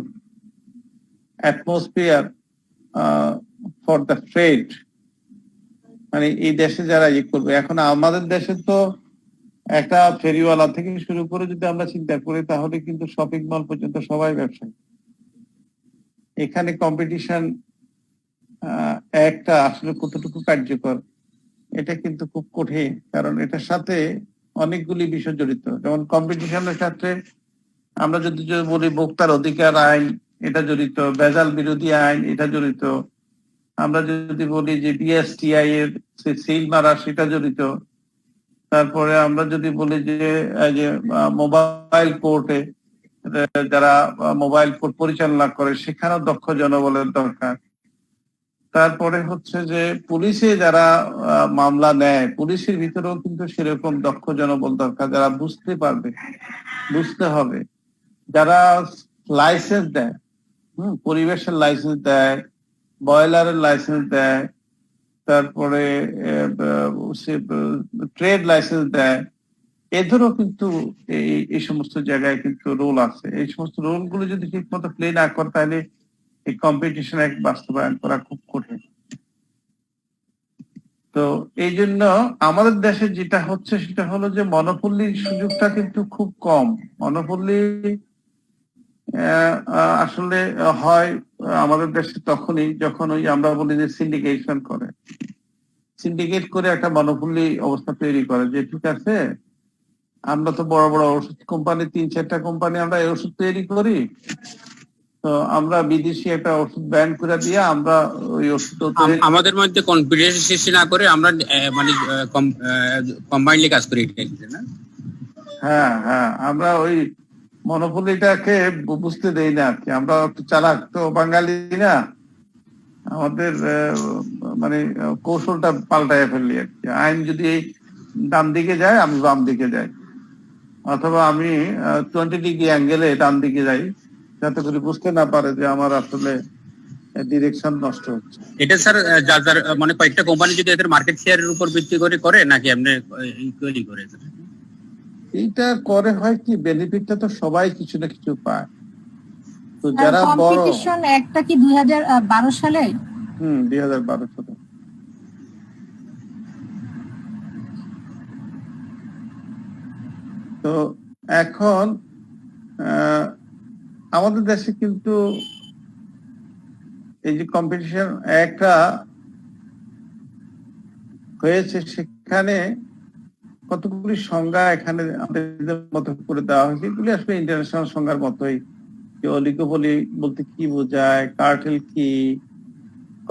atmosphere for the trade, মানে এই দেশে যারা করবে। এখন আমাদের দেশে তো একটা ফেরিওয়ালা থেকে শুরু করে যদি আমরা চিন্তা করি তাহলে কিন্তু শপিং মল পর্যন্ত সবাই ব্যবসায়ী। এখানে কম্পিটিশন একটা আসলে কতটুকু কার্যকর এটা কিন্তু খুব কঠিন, কারণ এটার সাথে অনেকগুলি বিষয় জড়িত। যেমন কম্পিটিশনের সাথে আমরা যদি বলি ভোক্তার অধিকার আইন এটা জড়িত, ভেজাল বিরোধী আইন এটা জড়িত, আমরা যদি বলি যে বিএসটিআই এর সিল মারা সেটা জড়িত, তারপরে আমরা যদি বলি যে মোবাইল কোর্টে যারা মোবাইল কোর্ট পরিচালনা করে সেখানেও দক্ষ জনবলের দরকার। তারপরে হচ্ছে যে পুলিশে যারা মামলা নেয় পুলিশের ভিতরেও কিন্তু সেরকম দক্ষ জনবল দরকার, যারা বুঝতে পারবে, বুঝতে হবে। যারা লাইসেন্স দেয়, পরিবেশের লাইসেন্স দেয়, বয়লারের লাইসেন্স দেয়, তারপরে ট্রেড লাইসেন্স দেয়, এদেরও কিন্তু এই সমস্ত জায়গায় কিন্তু রোল আছে। এই সমস্ত রোল গুলো যদি ঠিক মতো প্লে না করে তাহলে এই কম্পিটিশন অ্যাক্ট বাস্তবায়ন করা খুব কঠিন। তো এই জন্য আমাদের দেশে যেটা হচ্ছে সেটা হলো যে মনোপলির সুযোগটা কিন্তু খুব কম। মনোপলি আসলে হয় আমাদের দেশে তখনই যখন ওই আমরা বলি যে সিন্ডিকেশন করে, সিন্ডিকেট করে একটা মনোপলি অবস্থা তৈরি করে যে ঠিক আছে আমরা তো বড় বড় ওষুধ কোম্পানি 3-4টা কোম্পানি আমরা এই ওষুধ তৈরি করি, তো আমরা বিদেশি একটা ওষুধ ব্যান করে দিয়ে আমরা ওই ওষুধ আমাদের মধ্যে কনফিডেন্স সৃষ্টি না করে আমরা মানে কম্বাইনলি কাজ করি না। হ্যাঁ হ্যাঁ, আমরা ওই মনোপলিটাকে বুঝতে দেই না আর কি। আমরা একটু চালাক তো বাঙালি না, আমাদের মানে কৌশলটা পাল্টায় ফেললি আর কি। আইন যদি ডান দিকে যায় আমি বাম দিকে যাই, অথবা আমি 20 ডিগ্রি অ্যাঙ্গেলে ডান দিকে যাই যাতে করে বুঝতে না পারে যে আমার আসলে ডিরেকশন নষ্ট হচ্ছে। এটা স্যার যার মানে কয়েকটা কোম্পানি যদি এদের মার্কেট শেয়ারের উপর ভিত্তি করে করে নাকি আপনি ইকুয়ালি করে? এইটা করে হয় কি বেনিফিটটা তো সবাই কিছু না কিছু পায়। তো যারা বড় কম্পিটিশন একটা কি 2012 সালে 2012 সালে। তো এখন আমাদের দেশে কিন্তু এই যে কম্পিটিশন একটা হয়েছে সেখানে কতগুলি সংজ্ঞা এখানে আমাদের মতো করে দেওয়া হয়েছে, এগুলি আসলে ইন্টারন্যাশনাল সংজ্ঞার মতোই। যে অলিগোপলি বলতে কি বোঝায়, কার্টেল কি,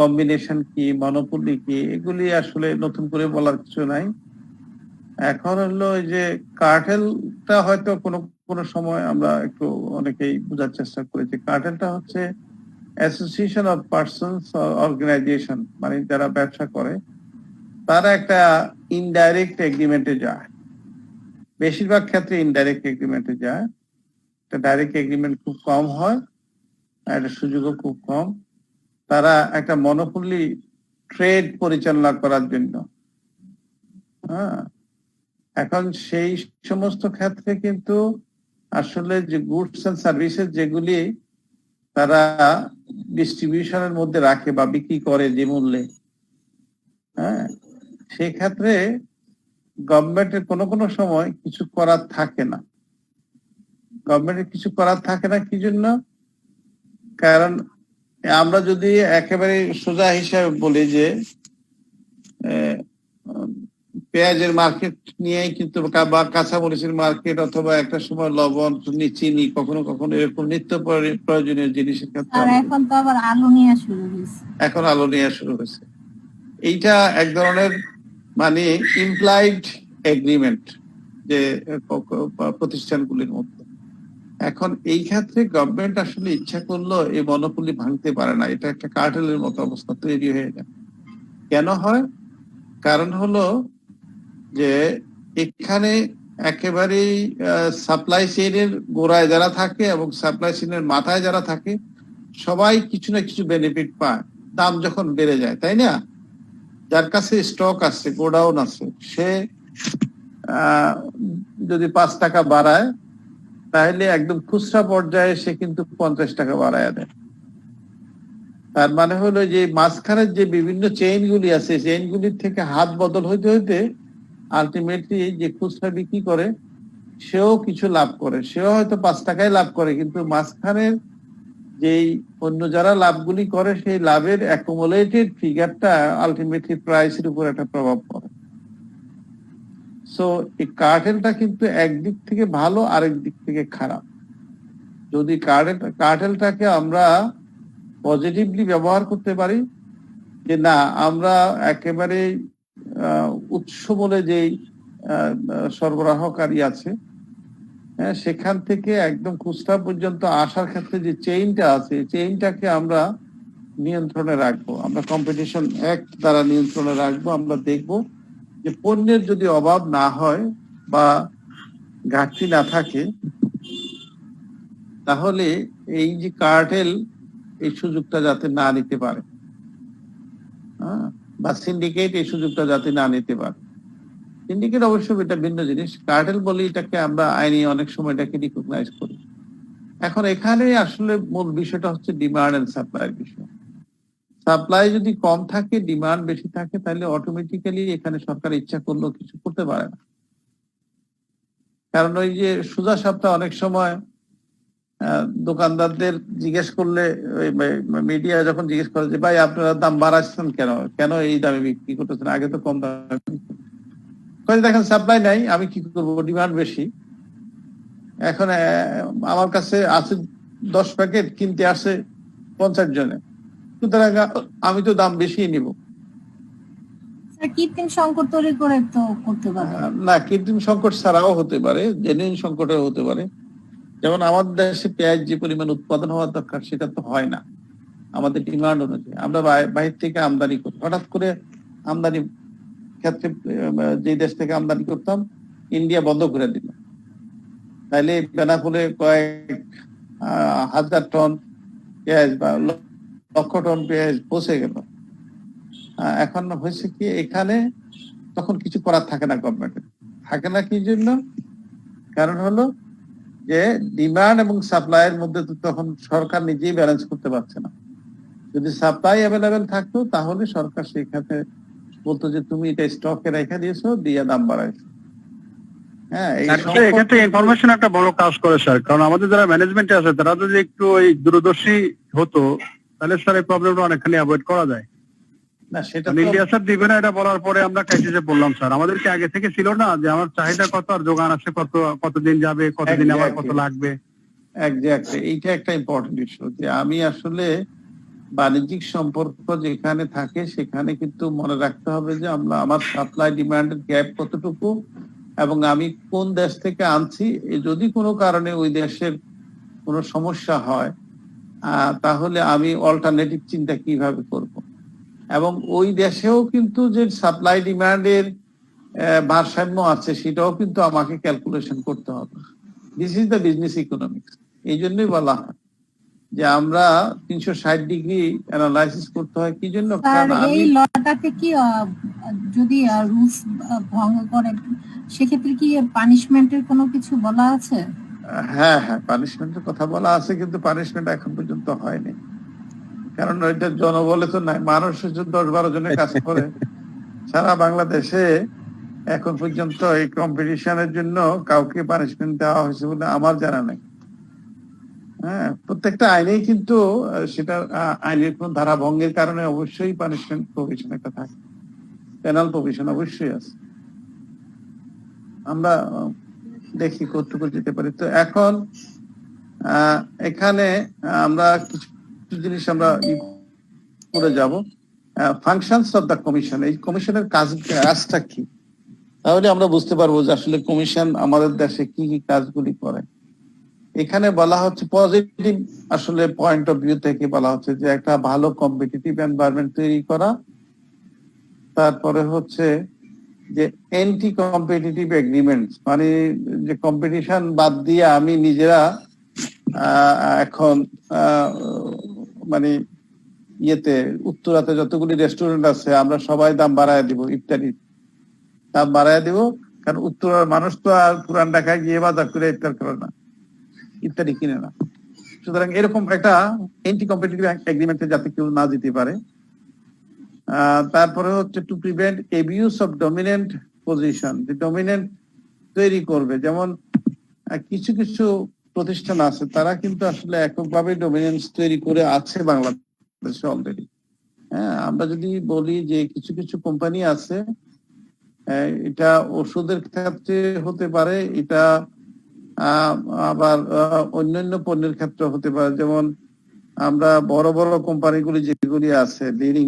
কম্বিনেশন কি, মনোপলি কি, এগুলি আসলে নতুন করে বলার কিছু নাই। এখন হলো যে কার্টেলটা হয়তো কোনো সময় আমরা একটু অনেকেই বোঝার চেষ্টা করেছি। কার্টেলটা হচ্ছে অ্যাসোসিয়েশন অফ পার্সনস অর্গানাইজেশন, মানে যারা ব্যবসা করে তারা একটা ইনডাইরেক্ট এগ্রিমেন্টে যায়, বেশিরভাগ ক্ষেত্রে ইনডাইরেক্ট এগ্রিমেন্টে যায়। ডাইরেক্ট এগ্রিমেন্ট খুব কম হয়, একটা সুযোগও খুব কম। তারা একটা মনোপলি ট্রেড পরিচালনা করার জন্য এখন সেই সমস্ত ক্ষেত্রে কিন্তু আসলে যে গুডস এন্ড সার্ভিসেস যেগুলি তারা ডিস্ট্রিবিউশনের মধ্যে রাখে বা বিক্রি করে যে মূল্যে, সেই ক্ষেত্রে গভর্নমেন্টের কোনো সময় কিছু করার থাকে না। গভর্নমেন্টের কিছু করার থাকে না কি জন্য? কারণ আমরা যদি একেবারে সোজা হিসাবে বলি যে পেঁয়াজের মার্কেট নিয়েই কিন্তু বা কাঁচামরিচের মার্কেট অথবা একটা সময় লবণ, চিনি, কখনো কখনো এরকম নিত্য প্রয়োজনীয় জিনিসের ক্ষেত্রে এখন তো আবার আলু নিয়ে শুরু হয়েছে। এখন আলু নিয়ে শুরু হয়েছে। এইটা এক ধরনের মানে ইমপ্লাইড এগ্রিমেন্ট যে প্রতিষ্ঠানগুলির মধ্যে। এখন এই ক্ষেত্রে গভর্নমেন্ট আসলে ইচ্ছা করলো এই মনোপলি ভাঙতে পারে না, এটা একটা কার্টেলের মতো অবস্থা তৈরি হয়ে যায়। কেন হয়? কারণ হলো যে এখানে একেবারেই সাপ্লাই চেইনের গোড়ায় যারা থাকে এবং সাপ্লাই চেইনের মাথায় যারা থাকে সবাই কিছু না কিছু বেনিফিট পায় দাম যখন বেড়ে যায়, তাই না? যার কাছে স্টক আছে, গোডাউন আছে, সে যদি 5 টাকা বাড়ায় তাহলে একদম খুচরা পর্যায়ে সে কিন্তু 50 টাকা বাড়ায় দেয়। তার মানে হলো যে মাঝখানের যে বিভিন্ন চেইন গুলি আছে, চেইন গুলির থেকে হাত বদল হইতে হইতে আলটিমেটলি যে খুচরা বিক্রি করে সেও কিছু লাভ করে, সেও হয়তো 5 টাকায় লাভ করে, কিন্তু মাঝখানের যেই অন্য যারা লাভগুলি করে সেই লাভের অ্যাকুমুলেটেড ফিগারটা আলটিমেটলি প্রাইসের উপর একটা প্রভাব পড়ে। সো এই কার্টেলটা কিন্তু একদিক থেকে ভালো, আরেক দিক থেকে খারাপ। যদি কার্টেলটাকে আমরা পজিটিভলি ব্যবহার করতে পারি, যে না আমরা একেবারে উৎস বলে যেই সরবরাহকারী আছে, হ্যাঁ, সেখান থেকে একদম খুচরা পর্যন্ত আসার ক্ষেত্রে যে চেইনটা আছে, চেইনটাকে আমরা নিয়ন্ত্রণে রাখবো, আমরা কম্পিটিশন অ্যাক্ট দ্বারা নিয়ন্ত্রণে রাখবো। আমরা দেখবো যে পণ্যের যদি অভাব না হয় বা ঘাটতি না থাকে, তাহলে এই যে কার্টেল এই সুযোগটা যাতে না নিতে পারে, বা সিন্ডিকেট এই সুযোগটা যাতে না নিতে পারে। সিন্ডিকেট অবশ্য এটা ভিন্ন জিনিস, কার্টেল বলে এটাকে আমরা আইনি অনেক সময় এটাকে রিকগনাইজ করি। এখন এখানে আসলে মূল বিষয়টা হচ্ছে ডিমান্ড এন্ড সাপ্লাইয়ের বিষয়। সাপ্লাই যদি কম থাকে, ডিমান্ড বেশি থাকে, তাহলে অটোমেটিক্যালি এখানে সরকার ইচ্ছা করলেও কিছু করতে পারে না। কারণ ওই যে সোজা সাপটা অনেক সময় দোকানদারদের জিজ্ঞেস করলে, মিডিয়া যখন জিজ্ঞেস করে যে ভাই আপনারা দাম বাড়াচ্ছেন কেন, কেন এই দামে বিক্রি করতেছেন, আগে তো কম দামে, দেখেন সাপ্লাই নাই, আমি কি করবো, ডিমান্ড বেশি। এখন আমার কাছে আছে 10 প্যাকেট, কিনতে আসে 50 জনে, সুতরাং আমি তো দাম বেশি নিব। কৃত্রিম সংকট তৈরি করে তো করতে পারে না, কৃত্রিম সংকট ছাড়াও হতে পারে, জেনুইন সংকটও হতে পারে। যেমন আমাদের দেশে পেঁয়াজ যে পরিমাণ উৎপাদন হওয়ার দরকার সেটা তো হয় না আমাদের ডিমান্ড অনুযায়ী। আমরা বাইরে থেকে আমদানি করি, হঠাৎ করে আমদানি ক্ষেত্রে যে দেশ থেকে আমদানি করতাম ইন্ডিয়া বন্ধ করে দিল, তাইলে বেনাপোলে কয়েক হাজার টন পেঁয়াজ বা লক্ষ টন পেঁয়াজ পৌঁছে গেল। এখন হয়েছে কি, এখানে তখন কিছু করার থাকে না, গভর্নমেন্টের থাকে না। কি জন্য? কারণ হলো যে ডিমান্ড এবং সাপ্লাইয়ের মধ্যে তো তখন সরকার নিজেই ব্যালেন্স করতে পারছে না। যদি সাপ্লাই অ্যাভেলেবেল থাকতো তাহলে সরকার সেই খাতে বলতো যে তুমি এটা স্টকে রেখে দিয়েছো, দিয়ে দাম বাড়াইছো। হ্যাঁ, এক্ষেত্রে ইনফরমেশন একটা বড় কাজ করে স্যার, কারণ আমাদের যারা ম্যানেজমেন্টে আছে তারা যদি একটু ওই দূরদর্শী হতো তাহলে স্যার এই প্রবলেমটা অনেকখানি অ্যাভয়েড করা যায়। না, সেটা ইন্ডিয়া স্যার দিবে না এটা বলার পরে আমরা ক্রাইসিসে পড়লাম স্যার। আমাদেরকে আগে থেকে ছিল না যে আমার চাহিদা কত আর যোগান আছে কতদিন যাবে, কতদিন আমার কত লাগবে। এক্স্যাক্টলি, এইটা একটা ইম্পর্টেন্ট ইস্যু, যে আমি আসলে বাণিজ্যিক সম্পর্ক যেখানে থাকে সেখানে কিন্তু মনে রাখতে হবে যে আমার সাপ্লাই ডিমান্ডের গ্যাপ কতটুকু এবং আমি কোন দেশ থেকে আনছি। যদি কোনো কারণে ওই দেশের কোনো সমস্যা হয় তাহলে আমি অল্টারনেটিভ চিন্তা কিভাবে করব, এবং ওই দেশেও কিন্তু যে সাপ্লাই ডিমান্ডের ভারসাম্য আছে সেটাও কিন্তু আমাকে ক্যালকুলেশন করতে হবে। This is the business economics. এই জন্যই বলা হয় যে আমরা 360 ডিগ্রি অ্যানালাইসিস করতে হয়। কি জন্য? এই লটাতে কি যদি রুলস ভঙ্গ করে সেক্ষেত্রে কি পানিশমেন্টের কোনো কিছু বলা আছে? হ্যাঁ, পানিশমেন্টের কথা বলা আছে, কিন্তু পানিশমেন্ট এখন পর্যন্ত হয়নি। কারণ ওইটা জনবলে তো নাই, মানুষ 10-12 জনের কাজ করে সারা বাংলাদেশে। এখন পর্যন্ত এই কম্পিটিশনের জন্য কাউকে পানিশমেন্ট দেওয়া হয়েছে বলে আমার জানা নাই। হ্যাঁ, প্রত্যেকটা আইনেই কিন্তু সেটা আইনের কোন ধারা ভঙ্গের কারণে অবশ্যই পানিশমেন্ট প্রভিশন একটা থাকে, পেনাল প্রভিশন অবশ্যই আছে। আমরা দেখি কতটুকু যেতে পারি। তো এখন এখানে আমরা কিছু জিনিস আমরা করে যাব। ফাংশনস অফ দ্য কমিশন, এই কমিশনের কাজটা কি, তাহলে আমরা বুঝতে পারবো যে আসলে কমিশন আমাদের দেশে কি কি কাজগুলি করে। এখানে বলা হচ্ছে পজিটিভ আসলে পয়েন্ট অফ ভিউ থেকে বলা হচ্ছে যে একটা ভালো কম্পিটিটিভ এনভায়রনমেন্ট তৈরি করা, তারপরে হচ্ছে যে অ্যান্টি কম্পিটিটিভ এগ্রিমেন্ট, মানে যে কম্পিটিশন বাদ দিয়ে আমি নিজেরা এখন মানে ইয়েতে উত্তরাতে যতগুলি রেস্টুরেন্ট আছে আমরা সবাই দাম বাড়ায় দিব, ইফতারি দাম বাড়ায় দিব, কারণ উত্তরার মানুষ তো আর পুরান ঢাকায় গিয়ে বাজার করে ইফতার করে না, ইফতারি কিনে না। সুতরাং এরকম একটা অ্যান্টি কম্পিটিটিভ এগ্রিমেন্টে যাতে কেউ না যেতে পারে। তারপরে হচ্ছে to prevent abuse of dominant position, যে ডমিনেন্ট তৈরি করবে, যেমন কিছু কিছু প্রতিষ্ঠান আছে তারা কিন্তু আসলে এককভাবে ডমিনেন্স তৈরি করে আছে বাংলাদেশে অলরেডি। হ্যাঁ, আমরা যদি বলি যে কিছু কিছু কোম্পানি আছে, এটা ওষুধের ক্ষেত্রে হতে পারে, এটা আবার অন্যান্য পণ্যের ক্ষেত্রে হতে পারে। যেমন আমরা বড় বড় কোম্পানিগুলি যেগুলি আছে, লিডিং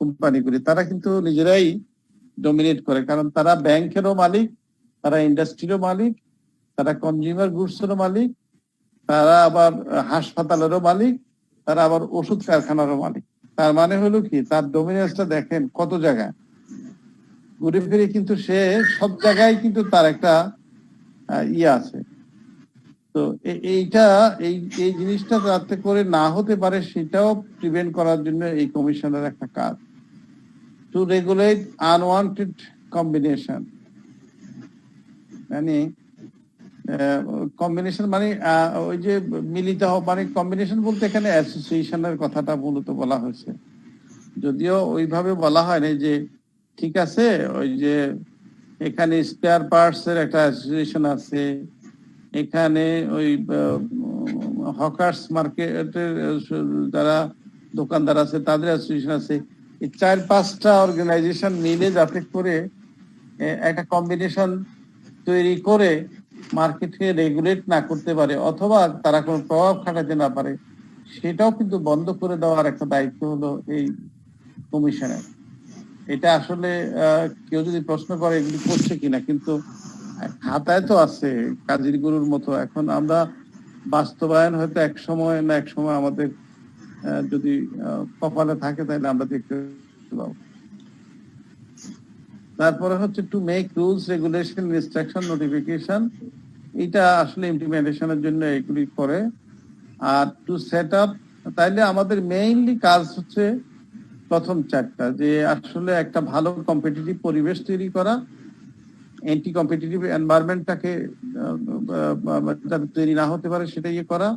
কোম্পানিগুলি, তারা কিন্তু নিজেরাই ডমিনেট করে, কারণ তারা ব্যাংকেরও মালিক, তারা ইন্ডাস্ট্রিরও মালিক, তারা কনজিউমার গুডসেরও মালিক, তারা আবার হাসপাতালেরও মালিক, তারা আবার ওষুধ কারখানারও মালিক। তার মানে হলো কি, তার ডমিনেন্সটা দেখেন কত জায়গায় ঘুরে ফিরে, কিন্তু সে সব জায়গায় কিন্তু তার একটা ইয়ে আছে। তো এইটা এই এই জিনিসটা যাতে করে না হতে পারে সেটাও প্রিভেন্ট করার জন্য এই কমিশনের একটা কাজ, টু রেগুলেট আনওয়ান্টেড কম্বিনেশন। মানে কম্বিনেশন মানে ওই যে মিলিত হওয়া, মানে কম্বিনেশন বলতে এখানে অ্যাসোসিয়েশনের কথাটা মূলত বলা হয়েছে, যদিও ওইভাবে বলা হয় না। যে ঠিক আছে, ওই যে এখানে স্পেয়ার পার্টস এর একটা অ্যাসোসিয়েশন আছে, এখানে ওই হকার্স মার্কেটের যারা দোকানদার আছে তাদের অ্যাসোসিয়েশন আছে। এই 4-5টা অর্গানাইজেশন মিলে যাতে করে একটা কম্বিনেশন তৈরি করে মার্কেটকে রেগুলেট না করতে পারে, অথবা তারা কোনো প্রভাব খাটাতে না পারে, সেটাও কিন্তু বন্ধ করে দেওয়ার একটা দায়িত্ব হলো এই কমিশনের। এটা আসলে কেউ যদি প্রশ্ন করে এগুলি করছে কিনা, কিন্তু খাতায় তো আছে কাজীর গুরুর মতো। এখন আমরা বাস্তবায়ন হয়তো এক সময় না এক সময় আমাদের যদি কপালে থাকে তাহলে আমরা দেখতে পাবো। তারপরে হচ্ছে to make rules, regulation, instruction, notification, এটা আসলে ইমপ্লিমেন্টেশনের জন্য এগুলি করে। আর টু সেট আপ, তাইলে আমাদের মেইনলি কাজ হচ্ছে প্রথম 4টা, যে আসলে একটা ভালো কম্পিটিটিভ পরিবেশ তৈরি করা, অ্যান্টি কম্পিটিটিভ এনভায়রনমেন্টটাকে যাতে তৈরি না হতে পারে সেটা ইয়ে করা,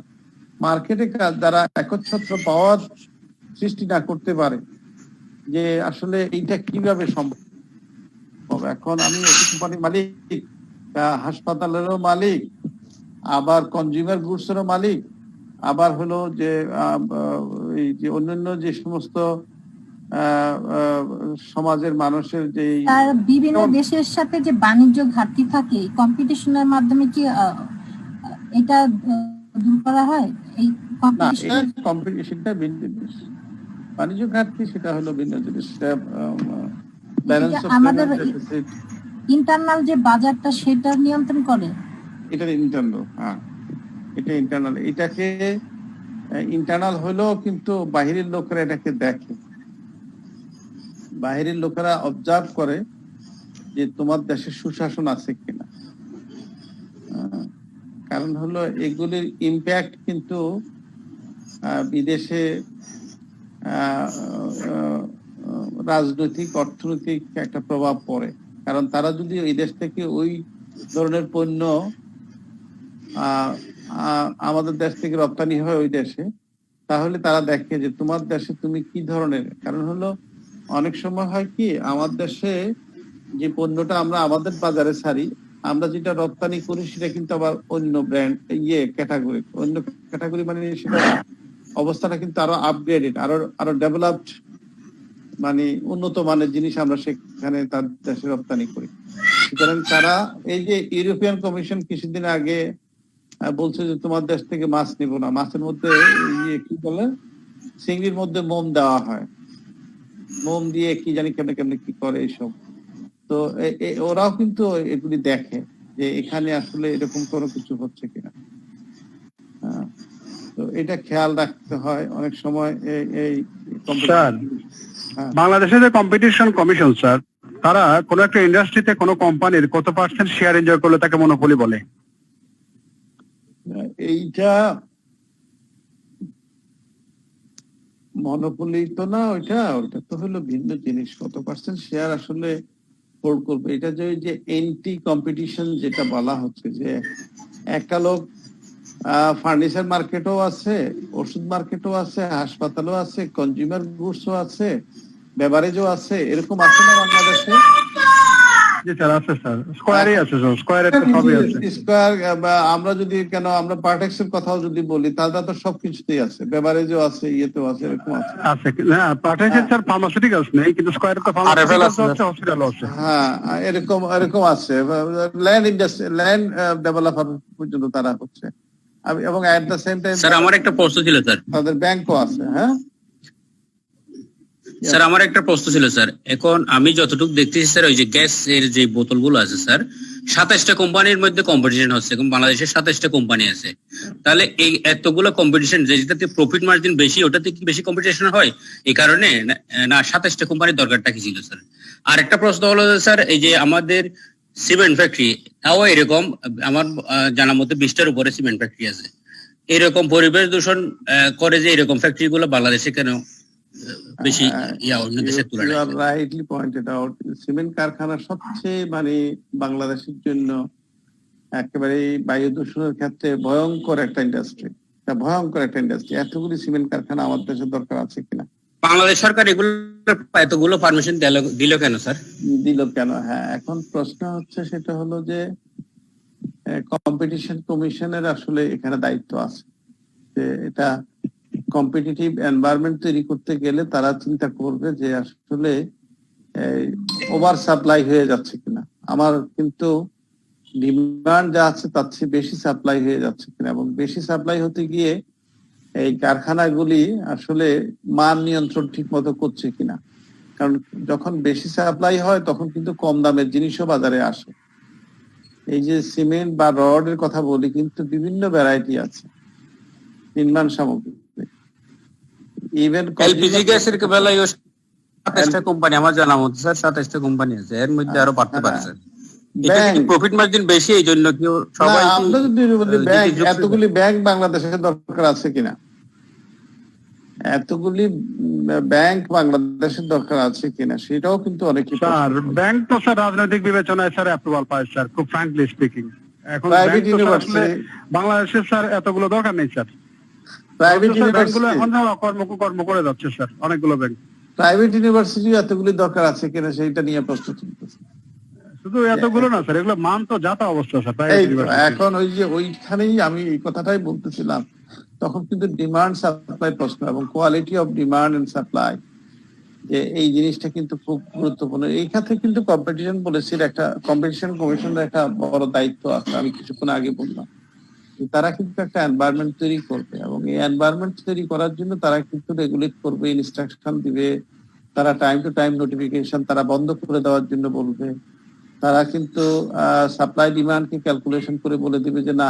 মার্কেটে যারা একচ্ছত্র পাওয়ার সৃষ্টি না করতে পারে, যে আসলে এইটা কিভাবে সম্ভব। এখন আমি ওষুধ কোম্পানির মালিক, হাসপাতালেরও মালিক, আবার কনজিউমার গুডসেরও মালিক, আবার হলো যে এই যে অন্যান্য যে সমস্ত সমাজের মানুষের যে বিভিন্ন দেশের সাথে যে বাণিজ্য ঘাটতি থাকে, কম্পিটিশনের মাধ্যমে কি এটা দূর করা হয়? এই কম্পিটিশনটা ভিন্ন জিনিস, বাণিজ্য ঘাটতি সেটা হলো ভিন্ন জিনিস। সেটা আমাদের ইন্টারনাল যে বাজারটা সেটা নিয়ন্ত্রণ করে, এটা ইন্টারনাল। হ্যাঁ, এটা ইন্টারনাল। এটাকে ইন্টারনাল হলেও কিন্তু বাহিরের লোকেরা এটাকে দেখে, বাহিরের লোকেরা অবজার্ভ করে যে তোমার দেশে সুশাসন আছে কিনা। কারণ হলো এগুলির ইম্প্যাক্ট কিন্তু বিদেশে রাজনৈতিক অর্থনৈতিক একটা প্রভাব পড়ে। কারণ তারা যদি ওই দেশ থেকে ওই ধরনের পণ্য আমাদের দেশ থেকে রপ্তানি হয় ওই দেশে, তাহলে তারা দেখে যে তোমার দেশে তুমি কি ধরনের। কারণ হলো অনেক সময় হয় কি, আমার দেশে যে পণ্যটা আমরা আমাদের বাজারে ছাড়ি, আমরা যেটা রপ্তানি করি সেটা কিন্তু আবার অন্য ব্র্যান্ড ক্যাটাগরি, অন্য ক্যাটাগরি, মানে সেটা অবস্থাটা কিন্তু আরো আপগ্রেডেড, আরো ডেভেলপড, মানে উন্নত মানের জিনিস আমরা সেখানে তার দেশে রপ্তানি করি। সুতরাং তারা এই যে ইউরোপিয়ান কমিশন কিছুদিন আগে বলছে যে তোমার দেশ থেকে মাছ নিব না, মাছের মধ্যে কি বলে চিংড়ির মধ্যে মোম দেওয়া হয়, মোম দিয়ে কি জানি কেমনে কেমনে কি করে এইসব। তো ওরাও কিন্তু এগুলি দেখে যে এখানে আসলে এরকম কোনো কিছু হচ্ছে কিনা। তো এটা খেয়াল রাখতে হয় অনেক সময়। এই বাংলাদেশের যে কম্পিটিশন কমিশন স্যার, তারা কোন একটা ইন্ডাস্ট্রিতে কোন কোম্পানির কত পার্সেন্ট শেয়ার এনজয় করলে তাকে মনোপলি বলে? এইটা মনোপলি তো না, ওইটা তো হলো ভিন্ন জিনিস। কত পার্সেন্ট শেয়ার আসলে হোল্ড করবে, এটা যে এন্টি কম্পিটিশন যেটা বলা হচ্ছে, যে একটা লোক ফার্নিচার মার্কেটও আছে, ওষুধ মার্কেটও আছে, হাসপাতালও আছে, কনজিউমার গুডসও আছে, বেভারেজও আছে, এরকম আছে না বাংলাদেশে? জি স্যার, আছে স্যার, স্কয়ারই আছে স্যার, স্কয়ারের তো সবই আছে। স্কয়ার বা আমরা যদি আমরা পার্টেক্স এর কথাও যদি বলি, তাহলে তো সবকিছুতেই আছে, বেভারেজও আছে, ইয়েতেও আছে, এরকম আছে। আছে না, পার্টেক্সের স্যার ফার্মাসিউটিক্যালস নেই, কিন্তু স্কয়ারের তো ফার্মাসিউটিক্যালস আছে, হসপিটালও আছে। হ্যাঁ, এরকম আছে। ল্যান্ড ইন্ডাস্ট্রি, ল্যান্ড ডেভেলপার পর্যন্ত তারা হচ্ছে, এবং at the same time sir আমার একটা প্রশ্ন ছিল স্যার। তাদের ব্যাংকও আছে। হ্যাঁ স্যার আমার একটা প্রশ্ন ছিল স্যার, এখন আমি যতটুকু দেখতেছি স্যার, ওই যে গ্যাস এর যে বোতলগুলো আছে স্যার, 27টা কোম্পানির মধ্যে কম্পিটিশন হচ্ছে, এবং বাংলাদেশে 27টা কোম্পানি আছে। তাহলে এই এতগুলো কম্পিটিশন, যেটাতে প্রফিট মার্জিন বেশি, ওটাতে কি বেশি কম্পিটিশন হয় এই কারণে, না 27টা কোম্পানির দরকারটা কি ছিল স্যার? আর একটা প্রশ্ন হলো স্যার, এই যে আমাদের সিমেন্ট ফ্যাক্টরি, তাও এরকম আমার জানা মতে 20টার উপরে সিমেন্ট ফ্যাক্টরি আছে। এরকম পরিবেশ দূষণ করে যে এরকম ফ্যাক্টরি গুলো বাংলাদেশে কেন বেশি অন্য দেশের তুলনায়? Rightly pointed out. সিমেন্ট কারখানা সবচেয়ে বাংলাদেশের জন্য একেবারে বায়ু দূষণের ক্ষেত্রে ভয়ঙ্কর একটা ইন্ডাস্ট্রি, এতগুলি সিমেন্ট কারখানা আমার দেশের দরকার আছে কিনা? বাংলাদেশ সরকার এতগুলো পারমিশন দিল কেন স্যার? হ্যাঁ, এখন প্রশ্ন হচ্ছে, সেটা হলো যে কম্পিটিশন কমিশনের আসলে এখানে দায়িত্ব আছে, যে এটা কম্পিটিটিভ এনভায়রনমেন্ট তৈরি করতে গেলে তারা চিন্তা করবে যে আসলে ওভার সাপ্লাই হয়ে যাচ্ছে কিনা, আমার কিন্তু ডিমান্ড যা আছে তার চেয়ে বেশি সাপ্লাই হয়ে যাচ্ছে কিনা, এবং বেশি সাপ্লাই হতে গিয়ে এই কারখানাগুলি আসলে মান নিয়ন্ত্রণ ঠিক মতো করছে কিনা। কারণ যখন বেশি সাপ্লাই হয় তখন কিন্তু কম দামের জিনিসও বাজারে আসে। এই যে সিমেন্ট বা রডের কথা বলি, কিন্তু বিভিন্ন ভ্যারাইটি আছে নির্মাণ সামগ্রী। ইভেন এলপিজি গ্যাসের বেলায় 27টা কোম্পানি আমার জানা মতো স্যার, 27টা কোম্পানি আছে, এর মধ্যে আরো বাড়তে পারে স্যার। প্রফিট মার্জিন বেশি, এই জন্য কি সবাই এতগুলি ব্যাংক বাংলাদেশের দরকার আছে কিনা, এতগুলি ব্যাংক বাংলাদেশের দরকার আছে কিনা, সেটাও কিন্তু অনেক। স্যার ব্যাংক তো স্যার রাজনৈতিক বিবেচনায় স্যার অ্যাপ্রুভাল পায় স্যার, খুব ফ্র্যাঙ্কলি স্পিকিং। এখন প্রাইভেট ইউনিভার্সিটি বাংলাদেশের স্যার এতগুলো দরকার নেই স্যার। প্রাইভেট ব্যাংকগুলো ইউনিভার্সিটি এখন কর্ম করে যাচ্ছে স্যার, অনেকগুলো ব্যাংক। প্রাইভেট ইউনিভার্সিটি এতগুলি দরকার আছে কিনা সেইটা নিয়ে প্রশ্ন তুলতেছে। শুধু এতগুলো না স্যার, এগুলো মান তো যাতা অবস্থা স্যার। এখন ওইখানেই আমি এই কথাটাই বলতেছিলাম, তখন কিন্তু ডিমান্ড সাপ্লাই প্রশ্ন এবং quality of demand and supply, যে এই জিনিসটা কিন্তু খুব গুরুত্বপূর্ণ। এই ক্ষেত্রে কিন্তু কম্পিটিশন পলিসির একটা, কম্পিটিশন কমিশনের একটা বড় দায়িত্ব আছে। আমি কিছুক্ষণ আগে বললাম, তারা কিন্তু একটা এনভায়রনমেন্ট তৈরি করবে, এবং এই এনভায়রনমেন্ট তৈরি করার জন্য তারা কিন্তু রেগুলেট করবে, ইনস্ট্রাকশন দিবে, তারা টাইম টু টাইম নোটিফিকেশন তারা বন্ধ করে দেওয়ার জন্য বলবে। তারা কিন্তু সাপ্লাই ডিমান্ডকে ক্যালকুলেশন করে বলে দিবে যে না,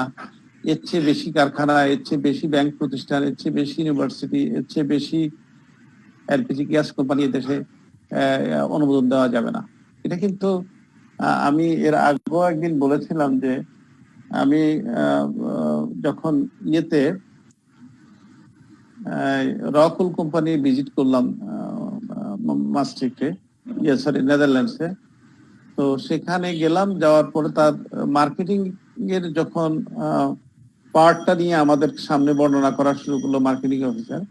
এর চেয়ে বেশি কারখানা, এর চেয়ে বেশি ব্যাংক প্রতিষ্ঠান, এর চেয়ে বেশি ইউনিভার্সিটি, এর চেয়ে বেশি এলপিজি গ্যাস কোম্পানি দেশে অনুমোদন দেওয়া যাবে না। এটা কিন্তু আমি এর আগেও একদিন বলেছিলাম যে আমি যখন রকুল কোম্পানি ভিজিট করলাম মাস্ট্রিক্টে, নেদারল্যান্ডসে। তো সেখানে গেলাম, যাওয়ার পরে তার মার্কেটিং এর যখন পার্টটা নিয়ে আমাদের সামনে বর্ণনা করা শুরু করলো মার্কেটিং অফিসার,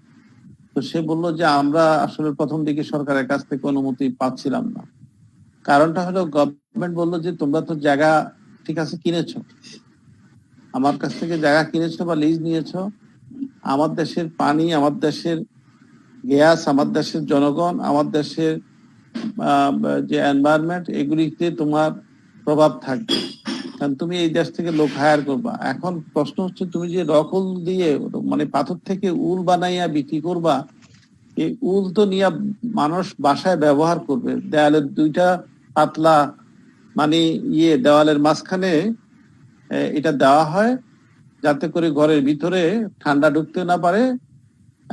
তো সে বললো যে আমরা আসলে প্রথম দিকে সরকারের কাছ থেকে অনুমতি পাচ্ছিলাম না। কারণটা হলো গভর্নমেন্ট বললো যে তোমরা তো জায়গা ঠিক আছে কিনেছো, আমার কাছ থেকে জায়গা কিনেছো বা লিজ নিয়েছো, আমার দেশের পানি, আমার দেশের গ্যাস, আমার দেশের জনগণ, আমার দেশের যে এনভায়রনমেন্ট, এগুলিতে তোমার প্রভাব থাকবে, কারণ তুমি এই দেশ থেকে লোক হায়ার করবা। এখন প্রশ্ন হচ্ছে, তুমি যে রকল দিয়ে পাথর থেকে উল বানাইয়া বিক্রি করবা, এই উল তো নিয়ে মানুষ বাসায় ব্যবহার করবে। দেয়ালের দুইটা পাতলা দেওয়ালের মাঝখানে এটা দেওয়া হয় যাতে করে ঘরের ভিতরে ঠান্ডা ঢুকতে না পারে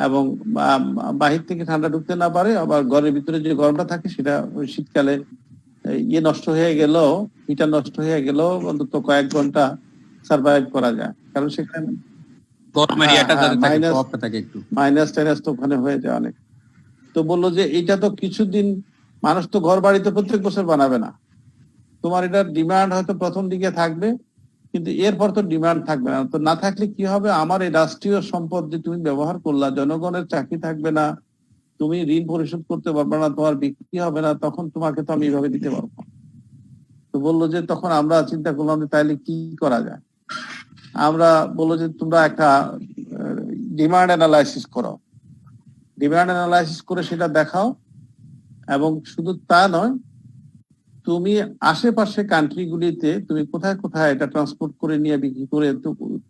এবং বাহির থেকে ঠান্ডা ঢুকতে না পারে, আবার ঘরের ভিতরে যে গরমটা থাকে সেটা ওই শীতকালে ইয়ে নষ্ট হয়ে গেল, হিটার নষ্ট হয়ে গেল, অন্তত কয়েক ঘন্টা সার্ভাইভ করা যায়, কারণ সেখানে গরম হ্যাঁ, এরিয়াটা হ্যাঁ, যাতে থাকে, minus- প্রভাবটা থাকে একটু। মাইনাস টাইনাস তো ওখানে হয়ে যায় অনেক। তো বললো যে এটা তো কিছুদিন, মানুষ তো ঘর বাড়িতে প্রত্যেক বছর বানাবে না, তোমার এটার ডিমান্ড হয়তো প্রথম দিকে থাকবে, কিন্তু এরপর তো ডিমান্ড থাকবে না। তো না থাকলে কি হবে, আমার এই রাষ্ট্রীয় সম্পদ যে তুমি ব্যবহার করলা, জনগণের চাকরি থাকবে না, তুমি ঋণ পরিশোধ করতে পারবে না, তোমার বিক্রি হবে না, তখন তোমাকে তো আমি এইভাবে দিতে পারবো না। তো বললো যে তখন আমরা চিন্তা করলাম যে তাইলে কি করা যায়। আমরা বললো যে তোমরা একটা ডিমান্ড অ্যানালাইসিস করো, ডিমান্ড অ্যানালাইসিস করে সেটা দেখাও, এবং শুধু তা নয়, তুমি আশেপাশে কান্ট্রিগুলিতে তুমি কোথায় কোথায় এটা ট্রান্সপোর্ট করে নিয়ে বিক্রি করে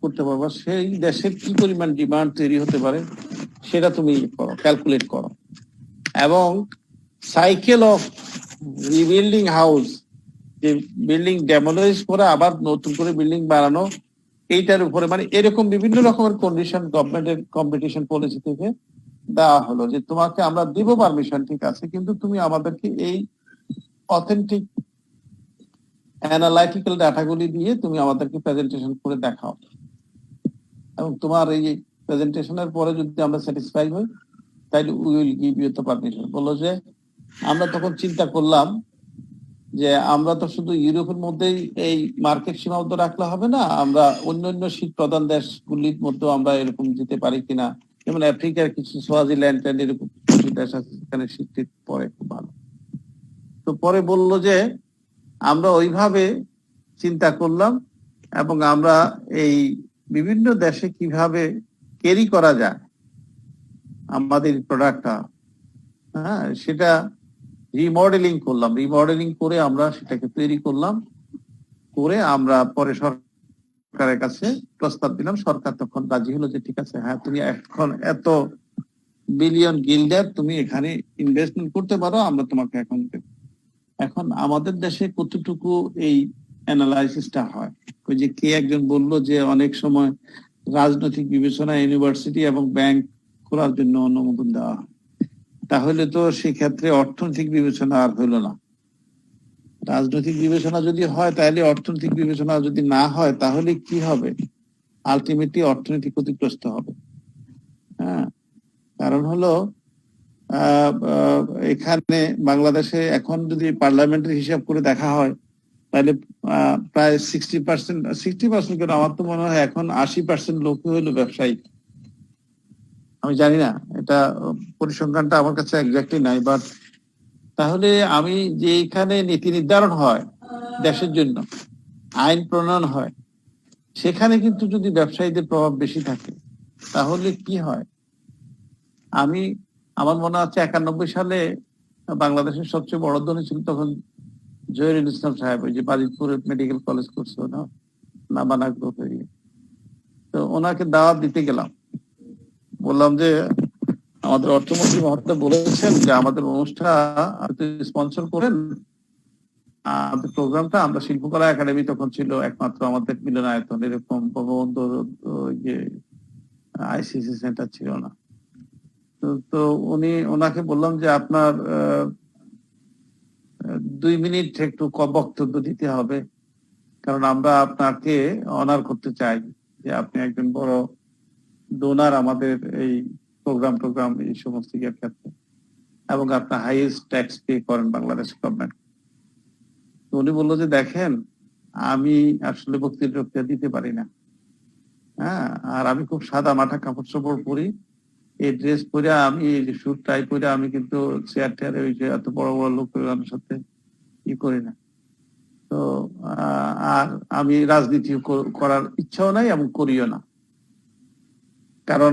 করতে পারবা, সেই দেশের কি পরিমাণ ডিমান্ড তৈরি হতে পারে সেটা তুমি করো, ক্যালকুলেট করো। এবং সাইকেল অফ রিবিল্ডিং হাউস, যে বিল্ডিং ডেমোলিশ করে আবার নতুন করে বিল্ডিং বানানো, এইটার উপরে মানে এরকম বিভিন্ন রকমের কন্ডিশন গভর্নমেন্টের কম্পিটিশন পলিসি থেকে দেওয়া হলো যে তোমাকে আমরা দিব পারমিশন, ঠিক আছে, কিন্তু তুমি আমাদেরকে এই অথেন্টিক অ্যানালাইটিক্যাল ডাটাগুলি দিয়ে তুমি আমাদেরকে প্রেজেন্টেশন করে দেখাও, এবং তোমার এই প্রেজেন্টেশনের পরে যদি আমরা স্যাটিসফাই হই তাইলে we will give you the permission. বললো যে আমরা তখন চিন্তা করলাম যে আমরা তো শুধু ইউরোপের মধ্যেই এই মার্কেট সীমাবদ্ধ রাখলে হবে না, আমরা অন্যান্য শীত প্রধান দেশগুলির মধ্যে আমরা এরকম যেতে পারি কিনা, যেমন আফ্রিকার কিছু সোয়াজিল্যান্ড এরকম কিছু দেশ আছে সেখানে শীত পরে খুব ভালো। তো পরে বললো যে আমরা ওইভাবে চিন্তা করলাম, এবং আমরা এই বিভিন্ন দেশে কিভাবে ক্যারি করা যায় আমাদের প্রোডাক্টটা, হ্যাঁ, সেটা রিমডেলিং করলাম, রিমডেলিং করে আমরা সেটাকে তৈরি করলাম, করে আমরা পরে সরকারের কাছে প্রস্তাব দিলাম। সরকার তখন রাজি হলো যে ঠিক আছে, হ্যাঁ তুমি এখন এত বিলিয়ন গিল্ডার তুমি এখানে ইনভেস্টমেন্ট করতে পারো, আমরা তোমাকে এখন দেব। এখন আমাদের দেশে কতটুকু এই অ্যানালাইসিসটা হয়, ওই যে কে একজন বললো যে অনেক সময় রাজনৈতিক বিবেচনা ইউনিভার্সিটি এবং ব্যাংক খোলার জন্য অনুমোদন দেওয়া হয়, তাহলে তো সেক্ষেত্রে অর্থনৈতিক বিবেচনা আর হইলো না। রাজনৈতিক বিবেচনা যদি হয় তাহলে, অর্থনৈতিক বিবেচনা যদি না হয় তাহলে কি হবে, আলটিমেটলি অর্থনীতি ক্ষতিগ্রস্ত হবে। হ্যাঁ, কারণ হলো এখানে বাংলাদেশে এখন যদি পার্লামেন্টের হিসাব করে দেখা হয় তাহলে প্রায় 60% কেন, আমার তো মনে হয় এখন 80% লোক হইলো ব্যবসায়ী। আমি জানি না, এটা পরিসংখ্যানটা আমার কাছে এক্স্যাক্টলি নাই, বাট তাহলে আমি যে এখানে নীতি নির্ধারণ হয় দেশের জন্য, আইন প্রণয়ন হয়, সেখানে কিন্তু যদি ব্যবসায়ীদের প্রভাব বেশি থাকে তাহলে কি হয়। আমার মনে আছে 91 সালে বাংলাদেশের সবচেয়ে বড় ধনী ছিল তখন জহিরুল ইসলাম সাহেব, ওই যে বাজিতপুরে মেডিকেল কলেজ করছে না বানা গ্রুপ এরিয়া। তো ওনাকে দাওয়াত দিতে গেলাম, বললাম যে আমাদের অর্থমন্ত্রী মহোদয় বলেছেন যে আমাদের অনুষ্ঠান স্পন্সর করেন, আমাদের প্রোগ্রামটা, আমরা শিল্পকলা একাডেমি তখন ছিল একমাত্র আমাদের মিলনায়তন, এরকম বঙ্গবন্ধু যে আইসিসি সেন্টার ছিল না। তো ওনাকে বললাম যে আপনার 2 মিনিট একটু বক্তব্য দিতে হবে, কারণ আমরা আপনাকে অনার করতে চাই যে আপনি একজন বড় ডোনার আমাদের এই প্রোগ্রাম এই সমস্ত ক্ষেত্রে, এবং আপনার হাইয়েস্ট ট্যাক্স পে করেন বাংলাদেশ গভর্নমেন্ট। উনি বললো যে দেখেন, আমি আসলে বক্তৃতা দিতে পারি না, হ্যাঁ, আর আমি খুব সাদা মাঠা কাপড় চোপড় পরি, এই ড্রেস পরে আমি স্যুট টাই পরে আমি কিন্তু চেয়ার টেয়ারে ওই যে এত বড় বড় লোকের সাথে ই করি না। তো আর আমি রাজনীতি করার ইচ্ছাও নাই এবং করিও না, কারণ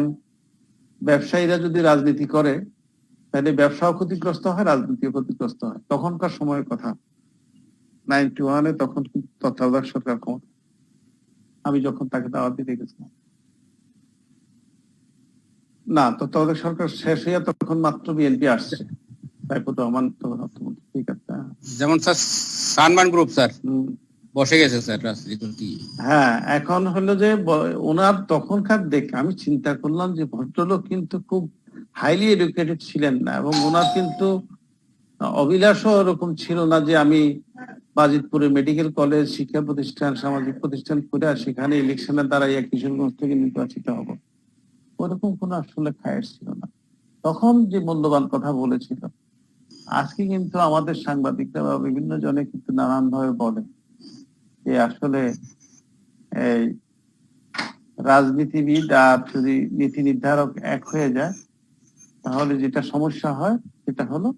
ব্যবসায়ীরা যদি রাজনীতি করে তাহলে ব্যবসাও ক্ষতিগ্রস্ত হয়, রাজনীতিও ক্ষতিগ্রস্ত হয়। তখনকার সময়ের কথা 91-এ, তখন তত্ত্বাবধায়ক সরকার ক্ষমতা, আমি যখন তাকে দাওয়াত দিতে গেছিলাম, না তত্ত্বাবধায়ক সরকার শেষ হইয়া তখন মাত্র বিএনপি আসছে, তাইপুর রহমান তখন অর্থমন্ত্রী, ঠিক আছে। যেমন স্যার সানমান গ্রুপ স্যার বসে গেছে স্যার রাজনীতি। হ্যাঁ, এখন হলো যে ওনার তখনকার দেখে আমি চিন্তা করলাম যে ভদ্রলোক কিন্তু খুব হাইলি এডুকেটেড ছিলেন না, এবং ওনার কিন্তু অভিলাষও এরকম ছিল না যে আমি বাজিতপুরে মেডিকেল কলেজ, শিক্ষা প্রতিষ্ঠান, সামাজিক প্রতিষ্ঠান করে আর সেখানে ইলেকশনের দ্বারাই কিশোরগঞ্জ থেকে নির্বাচিত হব, ওরকম কোনো আসলে খায়ের ছিল না। তখন যে মূল্যবান কথা বলেছিল, আজকে কিন্তু আমাদের সাংবাদিকরা বা বিভিন্ন জনে কিন্তু নানান ভাবে বলে যে আসলে এই রাজনীতিবিদ আর যদি নীতি নির্ধারক এক হয়ে যায় তাহলে যেটা সমস্যা হয় সেটা হলো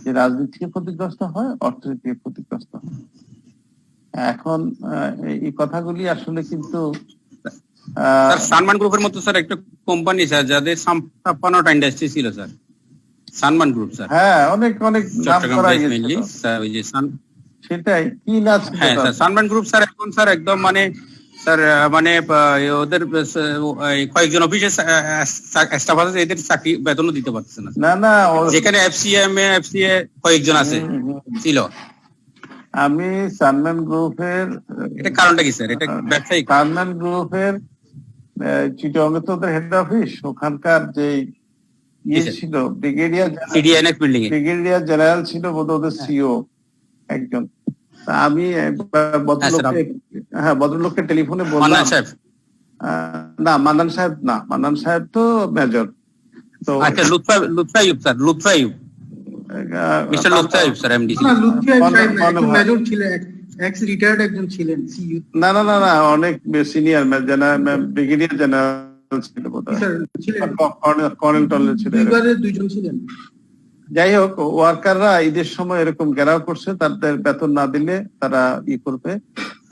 যে রাজনীতি ক্ষতিগ্রস্ত হয়, অর্থনীতি ক্ষতিগ্রস্ত হয়। এখন এই কথাগুলি আসলে কিন্তু স্যার সানমান গ্রুপের মতো স্যার একটা কোম্পানি স্যার যাদের 56টা ইন্ডাস্ট্রি ছিল স্যার, সানমান গ্রুপ স্যার। হ্যাঁ, অনেক অনেক নাম চট্টগ্রাম করা বেস মেইনলি গেছে। স্যার, ওই যে সেটাই কি না ছিল হ্যাঁ তার? স্যার সানমান গ্রুপ স্যার এখন স্যার একদম মানে স্যার মানে ওদের কয়েকজন অফিসে স্টাফ আছে, এদের চাকরি বেতনও দিতে পারছে না। না না যেখানে এফসিএ কয়েকজন আছে ছিল। আমি সানম্যান গ্রুপের এটা কারণটা কি স্যার? এটা ব্যবসায়িক? সানম্যান গ্রুপের চিটগাঁগে তো ওদের হেড অফিস, ওখানকার যে ইয়ে ছিল ব্রিগেডিয়ার সিডিএনএফ বিল্ডিং এ ব্রিগেডিয়ার জেনারেল ছিল বোধ ওদের সিও একজন। তা আমি ভদ্রলোককে টেলিফোনে বললাম, মান্নান সাহেব? না মান্নান সাহেব না, মান্নান সাহেব তো মেজর। তো আচ্ছা Lutfa Ayub sir, Lutfa Ayub, mister Lutfa Ayub sir MD. না, লুৎফি আইয়ুব সাহেব না, একজন মেজর ছিলেন, এক্স রিটায়ার্ড একজন ছিলেন সিইউ। না না না না, অনেক সিনিয়র ব্রিগেডিয়ার জেনারেল ছিল বোধহয়, স্যার ছিলেন, কর্নেল টর্নেল ছিল। দুইবারে দুইজন ছিলেন। যাই হোক, ওয়ার্কাররা ঈদের সময় এরকম ঘেরাও করছে, তাদের বেতন না দিলে তারা করবে।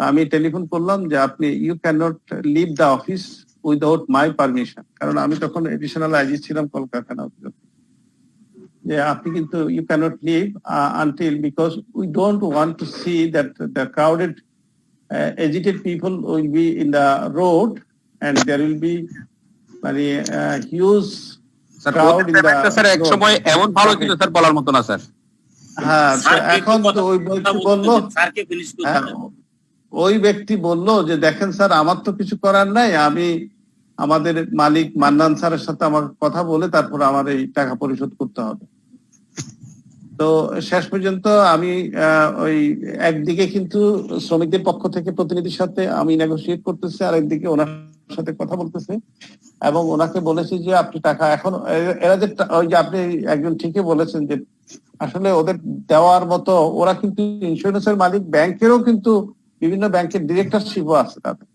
আমি টেলিফোন করলাম যে আপনি you can not leave the office without my permission, কারণ আমি তখন এডিশনাল আইজি ছিলাম কলকাতা অফিসে, যে আপনি কিন্তু you can not leave until, because we don't want to see that the crowded agitated people will be in the road and there will be মানে হিউজ স্যার এক সময় এমন ভালো ছিল স্যার, বলার মতো না স্যার। হ্যাঁ, এখন তো ওই ব্যক্তি বললো, ওই ব্যক্তি বললো যে দেখেন স্যার, আমার তো কিছু করার নাই, আমি আমাদের মালিক মান্নান স্যারের সাথে আমার কথা বলে তারপর আমার এই টাকা পরিশোধ করতে হবে। তো শেষ পর্যন্ত আমি ওই একদিকে কিন্তু শ্রমিকদের পক্ষ থেকে প্রতিনিধির সাথে আমি নেগোসিয়েট করতেছি, আর একদিকে ওনার সাথে কথা বলতেছে এবং ওনাকে বলেছি যে আপনি টাকা এখন এরা যে ওই যে আপনি একজন ঠিকই বলেছেন যে আসলে ওদের দেওয়ার মতো, ওরা কিন্তু ইন্স্যুরেন্সের মালিক, ব্যাংকেরও কিন্তু বিভিন্ন ব্যাংকের ডিরেক্টরশিপও আছে তাদের,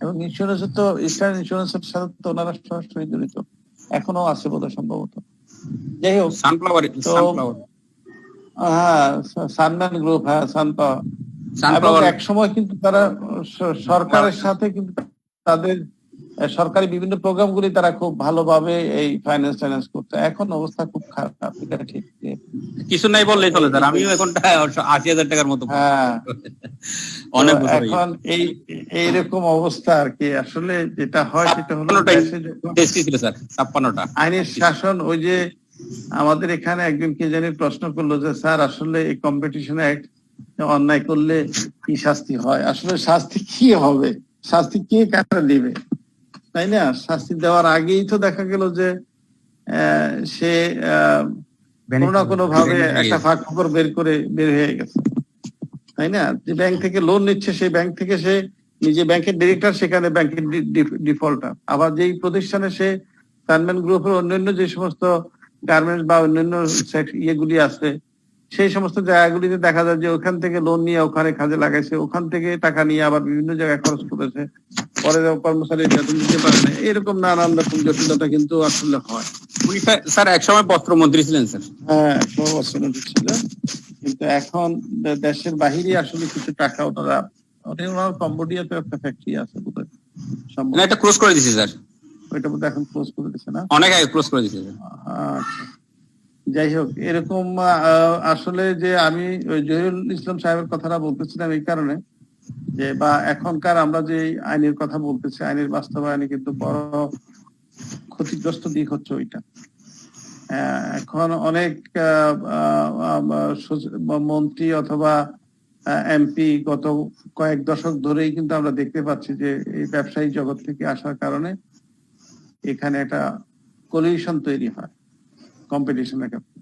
এবং ইন্স্যুরেন্সের তো ইস্টার্ন ইন্স্যুরেন্সের সাথে তো ওনারা সরাসরি জড়িত, এখনো আছে বোধহয় সম্ভবত। যাই হোক, সানফ্লাওয়ার, হ্যাঁ সানম্যান গ্রুপ, হ্যাঁ সানফ্লাওয়ার, এক সময় কিন্তু তারা সরকারের সাথে কিন্তু তাদের সরকারি বিভিন্ন প্রোগ্রাম গুলি তারা খুব ভালোভাবে এই ফাইন্যান্স করতে। এখন অবস্থা খুব খারাপ, এটা ঠিক কিছু নাই বললেই চলে স্যার। আমিও এখন 80,000 টাকার মতো, হ্যাঁ অনেক এখন এইরকম অবস্থা আর কি। আসলে যেটা হয় সেটা হলো স্যার 56টা আইনের শাসন। ওই যে আমাদের এখানে একজন কে জানি প্রশ্ন করলো যে স্যার আসলে এই কম্পিটিশন অ্যাক্ট অন্যায় করলে কি শাস্তি হয়? আসলে শাস্তি কি হবে, শাস্তি কে কারা দিবে, তাই না? শাস্তি দেওয়ার আগেই তো দেখা গেল যে সে কোনো না কোনো ভাবে একটা ফাঁক ফোকর বের হয়ে গেছে, তাই না? যে ব্যাংক থেকে লোন নিচ্ছে, সেই ব্যাংক থেকে সে নিজে ব্যাংকের ডিরেক্টর, সেখানে ব্যাংকের ডিফল্টার। আবার যেই প্রতিষ্ঠানে সে সানম্যান গ্রুপের অন্যান্য যে সমস্ত গার্মেন্টস বা অন্যান্য ইয়েগুলি আছে, সেই সমস্ত জায়গাগুলিতে দেখা যায় যে ওখান থেকে লোন নিয়ে ওখানে কাজে লাগাইছে, ওখান থেকে টাকা নিয়ে আবার বিভিন্ন জায়গায় খরচ করেছে, পরে কর্মচারী বেতন দিতে পারে না, এরকম নানান রকম জটিলতা কিন্তু আসলে হয়। স্যার একসময় বস্ত্রমন্ত্রী ছিলেন স্যার। হ্যাঁ, একসময় বস্ত্রমন্ত্রী ছিলেন, কিন্তু এখন দেশের বাহিরে আসলে কিছু টাকা ওনারা কম্বোডিয়াতে একটা ফ্যাক্টরি আছে বোধহয়, এটা ক্লোজ করে দিয়েছে স্যার। ওইটা বোধহয় এখন ক্লোজ করে দিচ্ছে না, অনেক আগে ক্লোজ করে দিয়েছে। আচ্ছা, যাই হোক, এরকম আসলে যে আমি জহিরুল ইসলাম সাহেবের কথাটা বলতেছিলাম এই কারণে যে, বা এখনকার আমরা যে আইনের কথা বলতেছি, আইনের বাস্তবায়নে কিন্তু বড় ক্ষতিগ্রস্ত দিক হচ্ছে ওইটা। এখন অনেক মন্ত্রী অথবা এমপি গত কয়েক দশক ধরেই কিন্তু আমরা দেখতে পাচ্ছি যে এই ব্যবসায়ী জগৎ থেকে আসার কারণে এখানে একটা কলিউশন তৈরি হয় কম্পিটিশনের ক্ষেত্রে।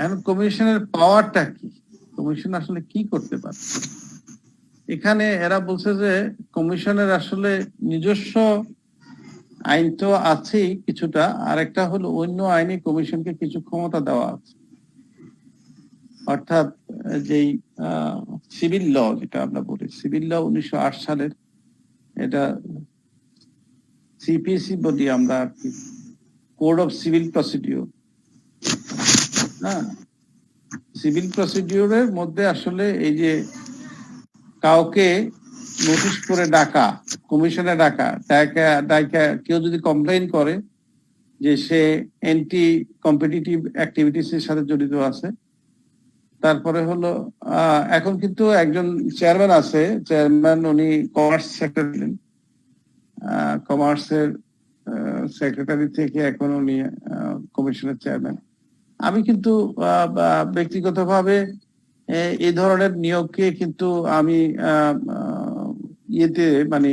এখন কমিশনের পাওয়ারটা কি, কমিশন আসলে কি করতে পারে? এখানে এরা বলছে যে কমিশনের আসলে নিজস্ব আইন তো আছেই কিছুটা, আর একটা হলো অন্য আইনে কমিশনকে কিছু ক্ষমতা দেওয়া আছে। অর্থাৎ যেই সিভিল ল, যেটা আমরা বলি সিভিল ল 1908 সালের, এটা সিপিসি বলি আমরা আর কি, কোড অফ সিভিল প্রসিডিওর। হ্যাঁ, সিভিল প্রসিডিওরের মধ্যে আসলে এই যে কাউকে নোটিশ করে ডাকা, কমিশনে ডাকা, কেউ যদি কমপ্লেইন করে যে সে অ্যান্টি কম্পিটিটিভ অ্যাক্টিভিটিস এর সাথে জড়িত আছে, তারপরে হলো এখন কিন্তু একজন চেয়ারম্যান আছে, চেয়ারম্যান উনি কমার্স সেক্রেটারি, কমার্সের সেক্রেটারি থেকে এখন উনি কমিশনের চেয়ারম্যান। আমি কিন্তু ব্যক্তিগতভাবে এই ধরনের নিয়োগকে কিন্তু আমি ইয়েতে মানে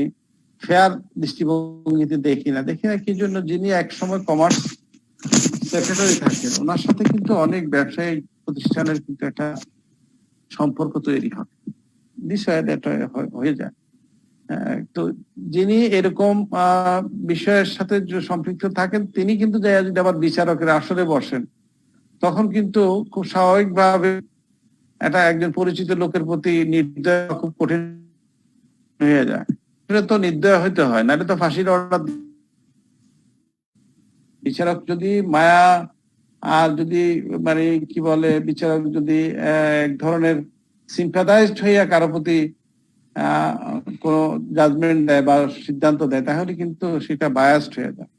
ফেয়ার দৃষ্টিভঙ্গিতে দেখি না কি জন্য, যিনি একসময় কমার্স সেক্রেটারি থাকেন ওনার সাথে কিন্তু অনেক ব্যবসায়ী প্রতিষ্ঠানের কিন্তু একটা সম্পর্ক তৈরি হয়, বিষয় হয়ে যায়। তো যিনি এরকম বিষয়ের সাথে সম্পৃক্ত থাকেন তিনি কিন্তু যদি আবার বিচারকের আসরে বসেন, তখন কিন্তু খুব স্বাভাবিকভাবে এটা একজন পরিচিত লোকের প্রতি নির্দয় খুব কঠিন হয়ে যায়। এটা তো নির্দয় হইতে হয়, না তো ফাঁসির অর্ডার। বিচারক যদি মায়া আর যদি মানে কি বলে, বিচারক যদি এক ধরনের সিম্পাথাইজড হইয়া কারো প্রতি কোন জাজমেন্ট দেয় বা সিদ্ধান্ত দেয়, তাহলে কিন্তু সেটা বায়াসড হয়ে যায়।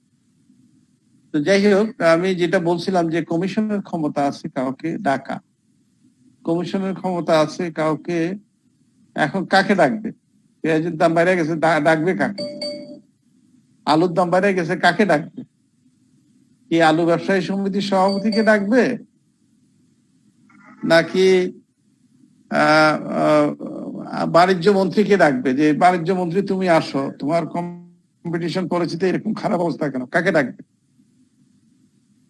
তো যাই হোক, আমি যেটা বলছিলাম যে কমিশনের ক্ষমতা আছে কাউকে ডাকা, কমিশনের ক্ষমতা আছে কাউকে, এখন কাকে ডাকবে? পেঁয়াজের দাম বাইরে গেছে, ডাকবে কাকে? আলুর দাম বাইরে গেছে, কাকে ডাকবে? কি আলু ব্যবসায়ী সমিতির সভাপতিকে ডাকবে, নাকি বাণিজ্য মন্ত্রীকে ডাকবে যে বাণিজ্য মন্ত্রী তুমি আসো, তোমার কম্পিটিশন পরিস্থিতি এরকম খারাপ অবস্থা কেন, কাকে ডাকবে?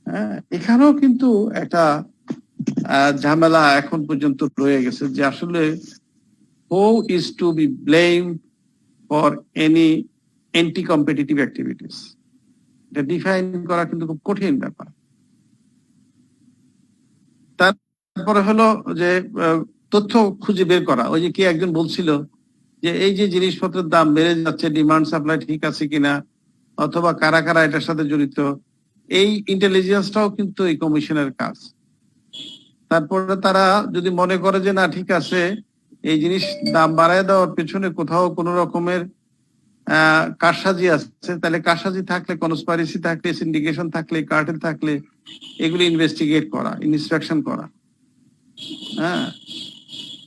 হ্যাঁ, এখানেও কিন্তু একটা ঝামেলা এখন পর্যন্ত রয়ে গেছে যে আসলে who is to be blamed for any anti-competitive activities, এটা ডিফাইন করা কিন্তু খুব কঠিন ব্যাপার। তারপরে হলো যে তথ্য খুঁজে বের করা। ওই যে কি একজন বলছিল যে এই যে জিনিসপত্রের দাম বেড়ে যাচ্ছে, ডিমান্ড সাপ্লাই ঠিক আছে কিনা, অথবা কারা কারা এটার সাথে জড়িত, এই ইন্টেলিজেন্সটাও কিন্তু এই কমিশনের কাজ। তারপরে তারা যদি মনে করে যে না ঠিক আছে, এই জিনিস দাম বাড়ায় দেওয়ার পেছনে কোথাও কোনো রকমের কারসাজি আছে, তাহলে কারসাজি থাকলে, কনস্পাইরেসি থাকলে, সিন্ডিকেশন থাকলে, কার্টেল থাকলে এগুলি ইনভেস্টিগেট করা, ইনস্ট্রাকশন করা। হ্যাঁ,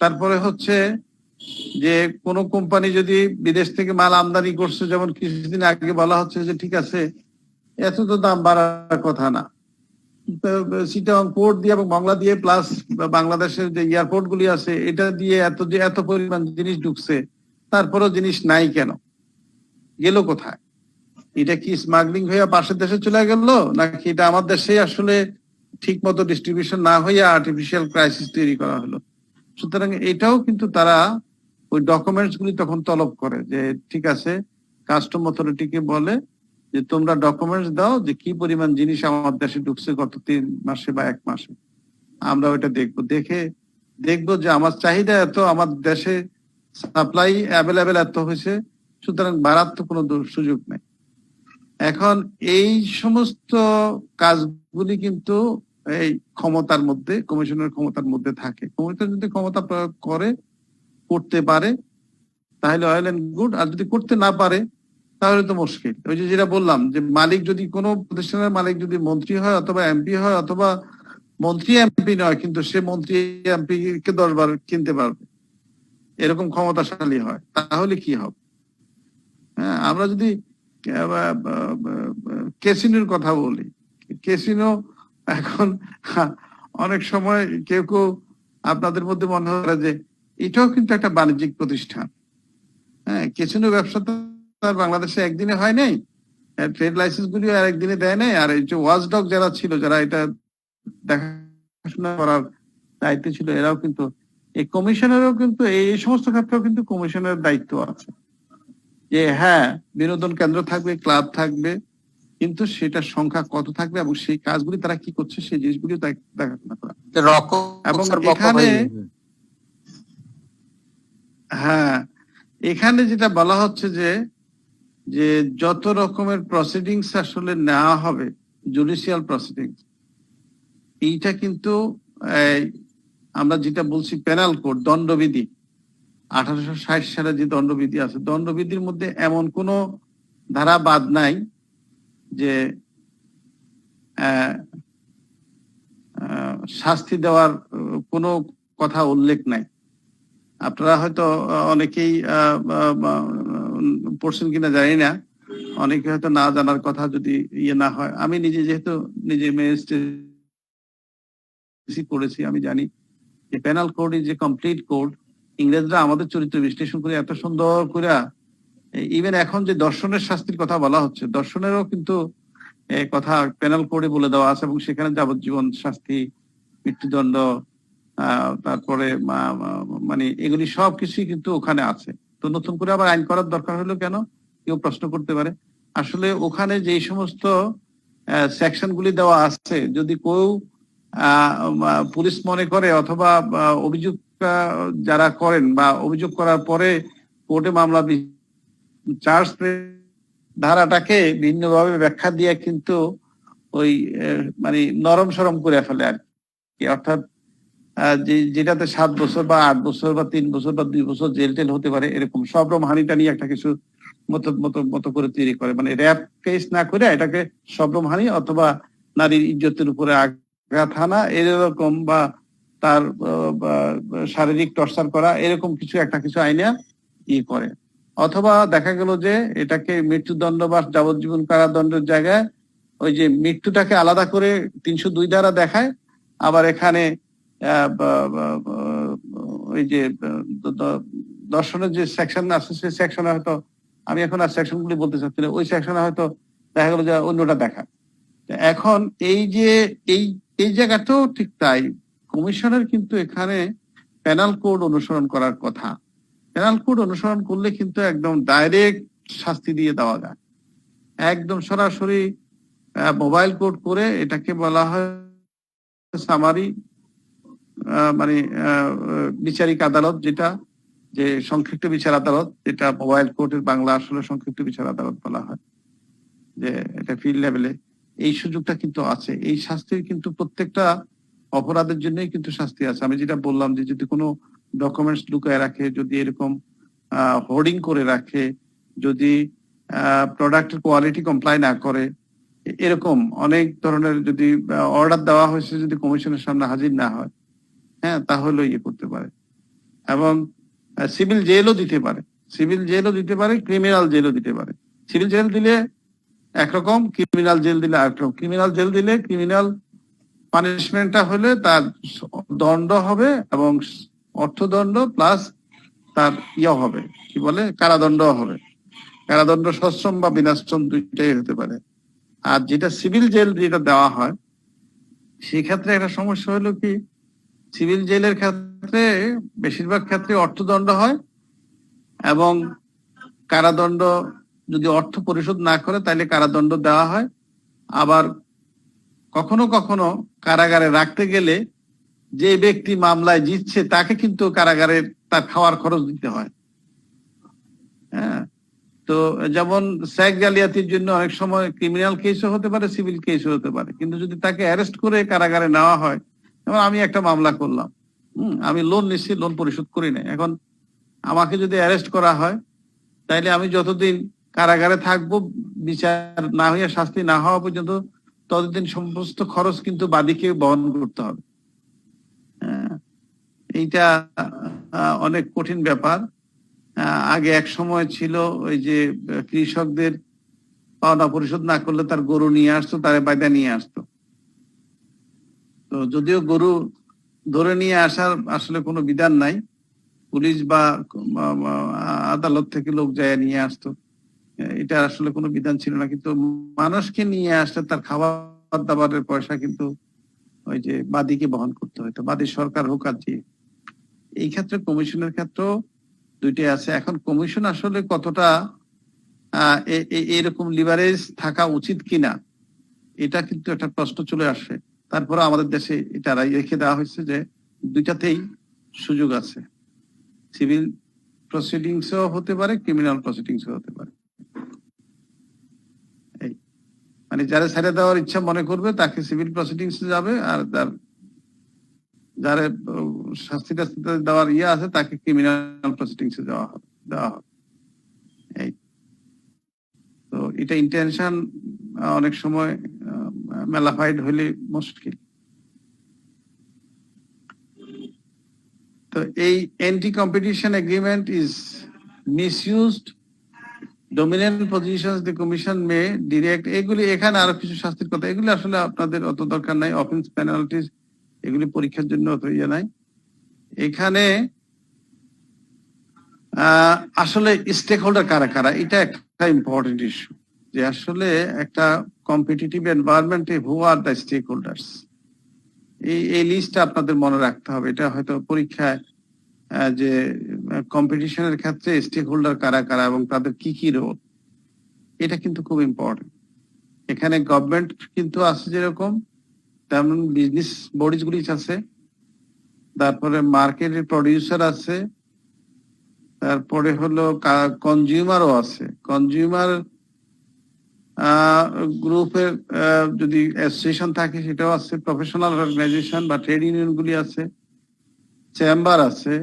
তারপরে হচ্ছে যে কোন কোম্পানি যদি বিদেশ থেকে মাল আমদানি করছে, যেমন কিছুদিন আগে বলা হচ্ছে যে ঠিক আছে এত তো দাম বাড়ার কথা না, চিটাগং পোর্ট দিয়ে এবং বাংলা দিয়ে প্লাস বাংলাদেশের যে এয়ারপোর্ট গুলি আছে এটা দিয়ে এত পরিমাণ জিনিস ঢুকছে, তারপরেও জিনিস নাই কেন, গেল কোথায়? এটা কি স্মাগলিং হয়ে পাশের দেশে চলে গেল, নাকি এটা আমার দেশে আসলে ঠিক মতো ডিস্ট্রিবিউশন না হইয়া আর্টিফিশিয়াল ক্রাইসিস তৈরি করা হলো? সুতরাং এটাও কিন্তু তারা ওই ডকুমেন্টস গুলি তখন তলব করে যে ঠিক আছে, কাস্টম অথরিটিকে বলে যে তোমরা ডকুমেন্টস দাও যে কি পরিমাণ জিনিস আমার দেশে ঢুকছে গত 3 মাসে বা 1 মাসে, আমরা ওইটা দেখবো যে আমার চাহিদা এত, আমার দেশে সাপ্লাই অ্যাভেলেবেল এত হয়েছে, সুতরাং বাড়ার তো কোনো সুযোগ নেই। এখন এই সমস্ত কাজগুলি কিন্তু এই ক্ষমতার মধ্যে, কমিশনের ক্ষমতার মধ্যে থাকে। কমিশন যদি ক্ষমতা প্রয়োগ করতে পারে তাহলে অয়েল এন্ড গুড, আর যদি করতে না পারে তাহলে তো মুশকিল। ওই যে যেটা বললাম যে মালিক যদি কোনো প্রতিষ্ঠানের মালিক যদি মন্ত্রী হয় অথবা এমপি হয়, অথবা মন্ত্রী এমপি নয় কিন্তু সে মন্ত্রী এমপি কে 10 বার কিনতে পারবে, এরকম ক্ষমতাশালী হয়, তাহলে কি হবে? হ্যাঁ, আমরা যদি ক্যাসিনোর কথা বলি, ক্যাসিনো এখন অনেক সময় কেউ আপনাদের মধ্যে মনে হয় যে এটাও কিন্তু একটা বাণিজ্যিক প্রতিষ্ঠান। হ্যাঁ, ক্যাসিনো ব্যবসা তো আর বাংলাদেশে একদিনে হয় নাই, ট্রেড লাইসেন্স গুলিও আর একদিনে দেয় নাই। আর এই যে ওয়াচডগ যারা ছিল, যারা এটা দেখা দেখাশোনা করার দায়িত্ব ছিল, এরাও কিন্তু এই কমিশনেরও কিন্তু এই সমস্ত ক্ষেত্রেও কিন্তু কমিশনের দায়িত্ব আছে যে হ্যাঁ বিনোদন কেন্দ্র থাকবে, ক্লাব থাকবে, কিন্তু সেটার সংখ্যা কত থাকবে এবং সেই কাজগুলি তারা কি করছে সেই জিনিসগুলি দেখাশোনা করা। এবং এখানে হ্যাঁ এখানে যেটা বলা হচ্ছে যে যে যত রকমের প্রসিডিংস আসলে নেওয়া হবে, জুডিশিয়াল প্রসিডিংস, এইটা কিন্তু আমরা যেটা বলছি পেনাল কোড, দণ্ডবিধি, 1860 সালে যে দণ্ডবিধি আছে, দণ্ডবিধির মধ্যে এমন কোন ধারা বাদ নাই যে শাস্তি দেওয়ার কোনো কথা উল্লেখ নাই। আপনারা হয়তো অনেকেই পড়ছেন কিনা জানি না, অনেকে হয়তো না জানার কথা যদি ইয়ে না হয়। আমি নিজে যেহেতু নিজে ম্যাজিস্ট্রেসি করেছি, আমি জানি যে penal code is a complete code. ইংরেজরা আমাদের চরিত্র বিশ্লেষণ করে এত সুন্দর করে, ইভেন এখন যে দর্শনের শাস্তির কথা বলা হচ্ছে, দর্শনেরও কিন্তু কথা পেনাল কোডে বলে দেওয়া আছে এবং সেখানে যাবজ্জীবন শাস্তি, মৃত্যুদণ্ড, তারপরে মানে এগুলি সবকিছুই কিন্তু ওখানে আছে। তো নতুন করে আবার আইন করার দরকার হলো কেন, কেউ প্রশ্ন করতে পারে। আসলে ওখানে যে সমস্ত সেকশন গুলি দেওয়া আছে, যদি কেউ পুলিশ মনে করে অথবা অভিযোগ যারা করেন বা অভিযোগ করার পরে কোর্টে মামলা চার্জ ধারাটাকে ভিন্নভাবে ব্যাখ্যা দিয়ে কিন্তু ওই মানে নরম সরম করে ফেলে আর কি। অর্থাৎ যেটাতে 7 বছর বা 8 বছর বা 3 বছর বা 2 বছর জেল টেল হতে পারে, এরকম সবরকম হানিটা নিয়ে একটা কিছু মতো করে তৈরি করে, মানে র্যাপ কেস না করে এটাকে সবরকম হানি অথবা নারীর ইজ্জতের উপরে আঘাত হানা এরকম, বা তার শারীরিক টর্চার করা, এরকম কিছু একটা কিছু আইনে ইয়ে করে। অথবা দেখা গেল যে এটাকে মৃত্যুদণ্ড বা যাবজ্জীবন কারাদণ্ডের জায়গায় ওই যে মৃত্যুটাকে আলাদা করে 302 দ্বারা দেখায়, আবার এখানে ওই যে দর্শনের যে সেকশন আছে সেই সেকশনে হয়তো, আমি এখন আর সেকশন গুলি বলতে চাচ্ছি না, ওই সেকশনে হয়তো দেখা গেল যে অন্যটা দেখা। এখন এই যে এই জায়গাটাও ঠিক তাই, কমিশনের কিন্তু এখানে পেনাল কোড অনুসরণ করার কথা। পেনাল কোড অনুসরণ করলে কিন্তু একদম ডাইরেক্ট শাস্তি দিয়ে দেওয়া যায়, একদম সরাসরি মোবাইল কোড করে এটাকে বলা হয় সামারি, মানে বিচারিক আদালত, যেটা যে সংক্ষিপ্ত বিচার আদালত, যেটা মোবাইল কোর্টের বাংলা আসলে সংক্ষিপ্ত বিচার আদালত বলা হয়, যে এটা ফিল্ড লেভেলে এই সুযোগটা কিন্তু আছে। এই শাস্তির কিন্তু প্রত্যেকটা অপরাধের জন্যই কিন্তু শাস্তি আছে। আমি যেটা বললাম যে যদি কোনো ডকুমেন্টস লুকায় রাখে, যদি এরকম হোর্ডিং করে রাখে, যদি প্রোডাক্টের কোয়ালিটি কমপ্লাই না করে, এরকম অনেক ধরনের যদি অর্ডার দেওয়া হয়েছে যদি কমিশনের সামনে হাজির না হয়, হ্যাঁ, তাহলে ইয়ে করতে পারে। এবং সিভিল জেলও দিতে পারে, সিভিল জেলও দিতে পারে, ক্রিমিনাল জেলও দিতে পারে। সিভিল জেল দিলে একরকম, ক্রিমিনাল জেল দিলে আরেকরকম। ক্রিমিনাল জেল দিলে ক্রিমিনাল পানিশমেন্টটা হলে তার দণ্ড হবে এবং অর্থদণ্ড প্লাস তার ইয়ে হবে, কি বলে, কারাদণ্ড হবে। কারাদণ্ড সশ্রম বা বিনাশ্রম দুইটাই হতে পারে। আর যেটা সিভিল জেল যেটা দেওয়া হয়, সেই ক্ষেত্রে একটা সমস্যা হলো কি, সিভিল জেলের ক্ষেত্রে বেশিরভাগ ক্ষেত্রে অর্থদণ্ড হয় এবং কারাদণ্ড যদি অর্থ পরিশোধ না করে তাহলে কারাদণ্ড দেওয়া হয়। আবার কখনো কখনো কারাগারে রাখতে গেলে যে ব্যক্তি মামলায় জিতছে তাকে কিন্তু কারাগারে তার খাওয়ার খরচ দিতে হয়। হ্যাঁ, তো যেমন স্যাক জালিয়াতির জন্য অনেক সময় ক্রিমিনাল কেসও হতে পারে, সিভিল কেসও হতে পারে, কিন্তু যদি তাকে অ্যারেস্ট করে কারাগারে নেওয়া হয়, যেমন আমি একটা মামলা করলাম, আমি লোন নিচ্ছি, লোন পরিশোধ করি না, এখন আমাকে যদি অ্যারেস্ট করা হয় তাইলে আমি যতদিন কারাগারে থাকবো, বিচার না হইয়া শাস্তি না হওয়া পর্যন্ত, ততদিন সমস্ত খরচ কিন্তু বাদীকে বহন করতে হবে। এইটা অনেক কঠিন ব্যাপার। আগে এক সময় ছিল ওই যে কৃষকদের পাওনা পরিশোধ না করলে তার গরু নিয়ে আসতো, তারে বাইদা নিয়ে আসতো। তো যদিও গরু ধরে নিয়ে আসার আসলে কোনো বিধান নাই, পুলিশ বা আদালত থেকে লোক যায় নিয়ে আসতো, এটা আসলে কোনো বিধান ছিল না, কিন্তু মানুষকে নিয়ে আসলে তার খাবার দাবারের পয়সা কিন্তু ওই যে বাদীকে বহন করতে হতো, বাদী সরকার হোক আর যে। এই ক্ষেত্রে কমিশনের ক্ষেত্রেও দুইটাই আছে। এখন কমিশন আসলে কতটা এরকম লিভারেজ থাকা উচিত কিনা, এটা কিন্তু একটা প্রশ্ন চলে আসে। তারপরে আমাদের দেশে এটা রেখে দেওয়া হয়েছে যে দুইটাতেই সুযোগ আছে, সিভিল প্রসিডিংসও হতে পারে, ক্রিমিনাল প্রসিডিংসও হতে পারে। এই মানে যারা ছেড়ে দেওয়ার ইচ্ছা মনে করবে তাকে সিভিল প্রসিডিংস যাবে, আর যারা শাস্তি টাস্তি দেওয়ার আছে তাকে ক্রিমিনাল প্রসিডিংস দেওয়া হবে। এই তো এটা ইন্টেনশন অনেক সময় মেলাফাইড হলে মুশকিল। তো এই anti competition agreement is misused, dominant positions the commission May direct, এগুলি এখানে আরো কিছু শাস্তির কথা, এগুলি আসলে আপনাদের অত দরকার নাই, অফেন্স পেনাল্টিজ এগুলি পরীক্ষার জন্য অত ইয়ে নাই। এখানে আসলে স্টেক হোল্ডার কারা কারা, এটা একটা ইম্পর্টেন্ট ইস্যু, যে আসলে একটা কম্পিটিটিভ এনভায়রনমেন্টে who are the stakeholders, এই লিস্টটা আপনাদের মনে রাখতে হবে। এটা হয়তো পরীক্ষায় যে কম্পিটিশনের ক্ষেত্রে স্টেক হোল্ডার কারা কারা এবং তাদের কি কি রোল, এটা কিন্তু খুব ইম্পর্টেন্ট। এখানে গভর্নমেন্ট কিন্তু আছে যেরকম, তেমন বিজনেস বডিজ গুলি আছে, তারপরে মার্কেটের প্রডিউসার আছে, তারপরে হলো কনজিউমারও আছে। কনজিউমার গ্রুপের যদি অ্যাসোসিয়েশন থাকে সেটাও আছে, প্রফেশনাল অর্গানাইজেশন বা ট্রেড ইউনিয়ন গুলি আছে, চেম্বার আছে,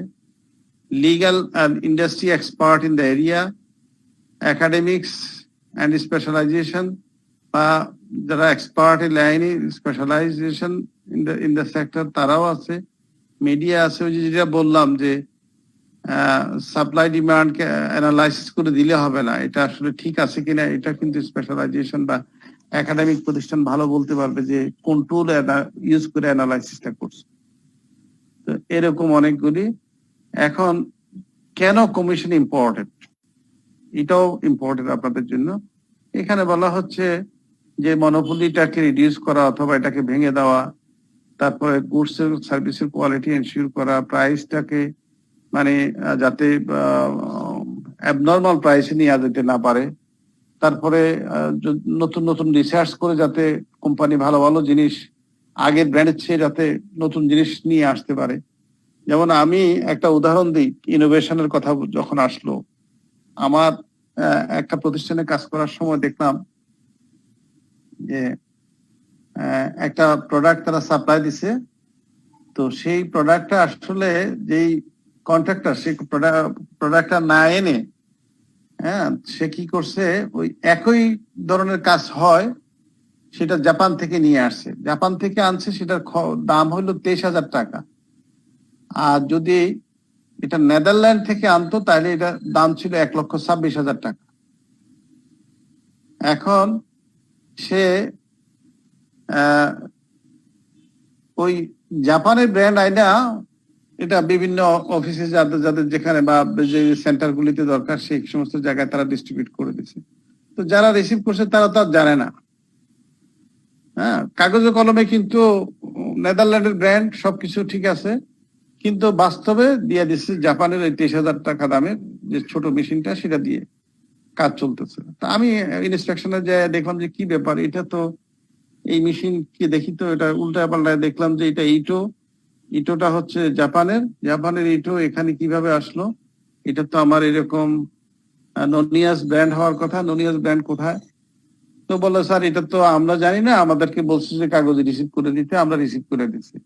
legal and industry expert in the area, academics and specialization বা যারা এক্সপার্ট in লাইনে স্পেশালাইজেশন in the sector তারাও আছে, মিডিয়া আছে। ওই যে যেটা বললাম যে সাপ্লাই ডিমান্ড অ্যানালাইসিস করে দিলে হবে না, এটা আসলে ঠিক আছে কিনা, এটা কিন্তু স্পেশালাইজেশন বা একাডেমিক প্রতিষ্ঠান ভালো বলতে পারবে যে কোন টুল ইউজ করে অ্যানালাইসিসটা করছে। তো এরকম অনেকগুলি। এখন কেন কমিশন ইম্পর্টেন্ট, এটাও ইম্পর্টেন্ট আপনাদের জন্য। এখানে বলা হচ্ছে যে মনোপলিটাকে রিডিউস করা অথবা এটাকে ভেঙে দেওয়া, তারপরে গুডস এর সার্ভিসের কোয়ালিটি এনশিওর করা, প্রাইসটাকে মানে যাতে অ্যাবনর্মাল প্রাইসে নিয়ে যেতে না পারে, তারপরে নতুন নতুন রিসার্চ করে যাতে কোম্পানি ভালো ভালো জিনিস আগের ব্র্যান্ডের চেয়ে যাতে নতুন জিনিস নিয়ে আসতে পারে। যেমন আমি একটা উদাহরণ দিই, ইনোভেশনের কথা যখন আসলো, আমার একটা প্রতিষ্ঠানে কাজ করার সময় দেখলাম যে একটা প্রোডাক্ট তারা সাপ্লাই দিছে, তো সেই প্রোডাক্টটা আসলে যেই কন্ট্রাক্টর সেই প্রোডাক্টটা না এনে সে কি করছে, ওই একই ধরনের কাজ হয় সেটা জাপান থেকে নিয়ে আসছে, জাপান থেকে আনছে, সেটার দাম হলো 23,000 টাকা। আর যদি এটা নেদারল্যান্ড থেকে আনতো তাহলে এটা দাম ছিল 1,26,000 টাকা। এখন সে ওই জাপানের ব্র্যান্ড আইনা এটা বিভিন্ন অফিসে যাদের যেখানে বা যে সেন্টার গুলিতে দরকার সেই সমস্ত জায়গায় তারা ডিস্ট্রিবিউট করে দিচ্ছে। তো যারা রিসিভ করছে তারা তো আর জানে না, কাগজে কলমে কিন্তু নেদারল্যান্ডের ব্র্যান্ড সবকিছু ঠিক আছে, কিন্তু বাস্তবে দিয়ে দিচ্ছে জাপানের এই 23,000 টাকা দামের যে ছোট মেশিনটা, সেটা দিয়ে কাজ চলতেছে। তা আমি ইন্সপেকশনে যাই দেখলাম যে কি ব্যাপার, এটা তো এই মেশিন কি দেখি, তো এটা উল্টা পাল্টায় দেখলাম যে এটা ইটোটা হচ্ছে জাপানের ইটো এখানে কিভাবে আসলো, এটা তো আমার এরকম ননিয়াস ব্র্যান্ড হওয়ার কথা, ননিয়াস ব্র্যান্ড কোথায়? তো বললো স্যার এটা তো আমরা জানি না, আমাদেরকে বলছে যে কাগজে রিসিভ করে দিতে, আমরা রিসিভ করে দিচ্ছি।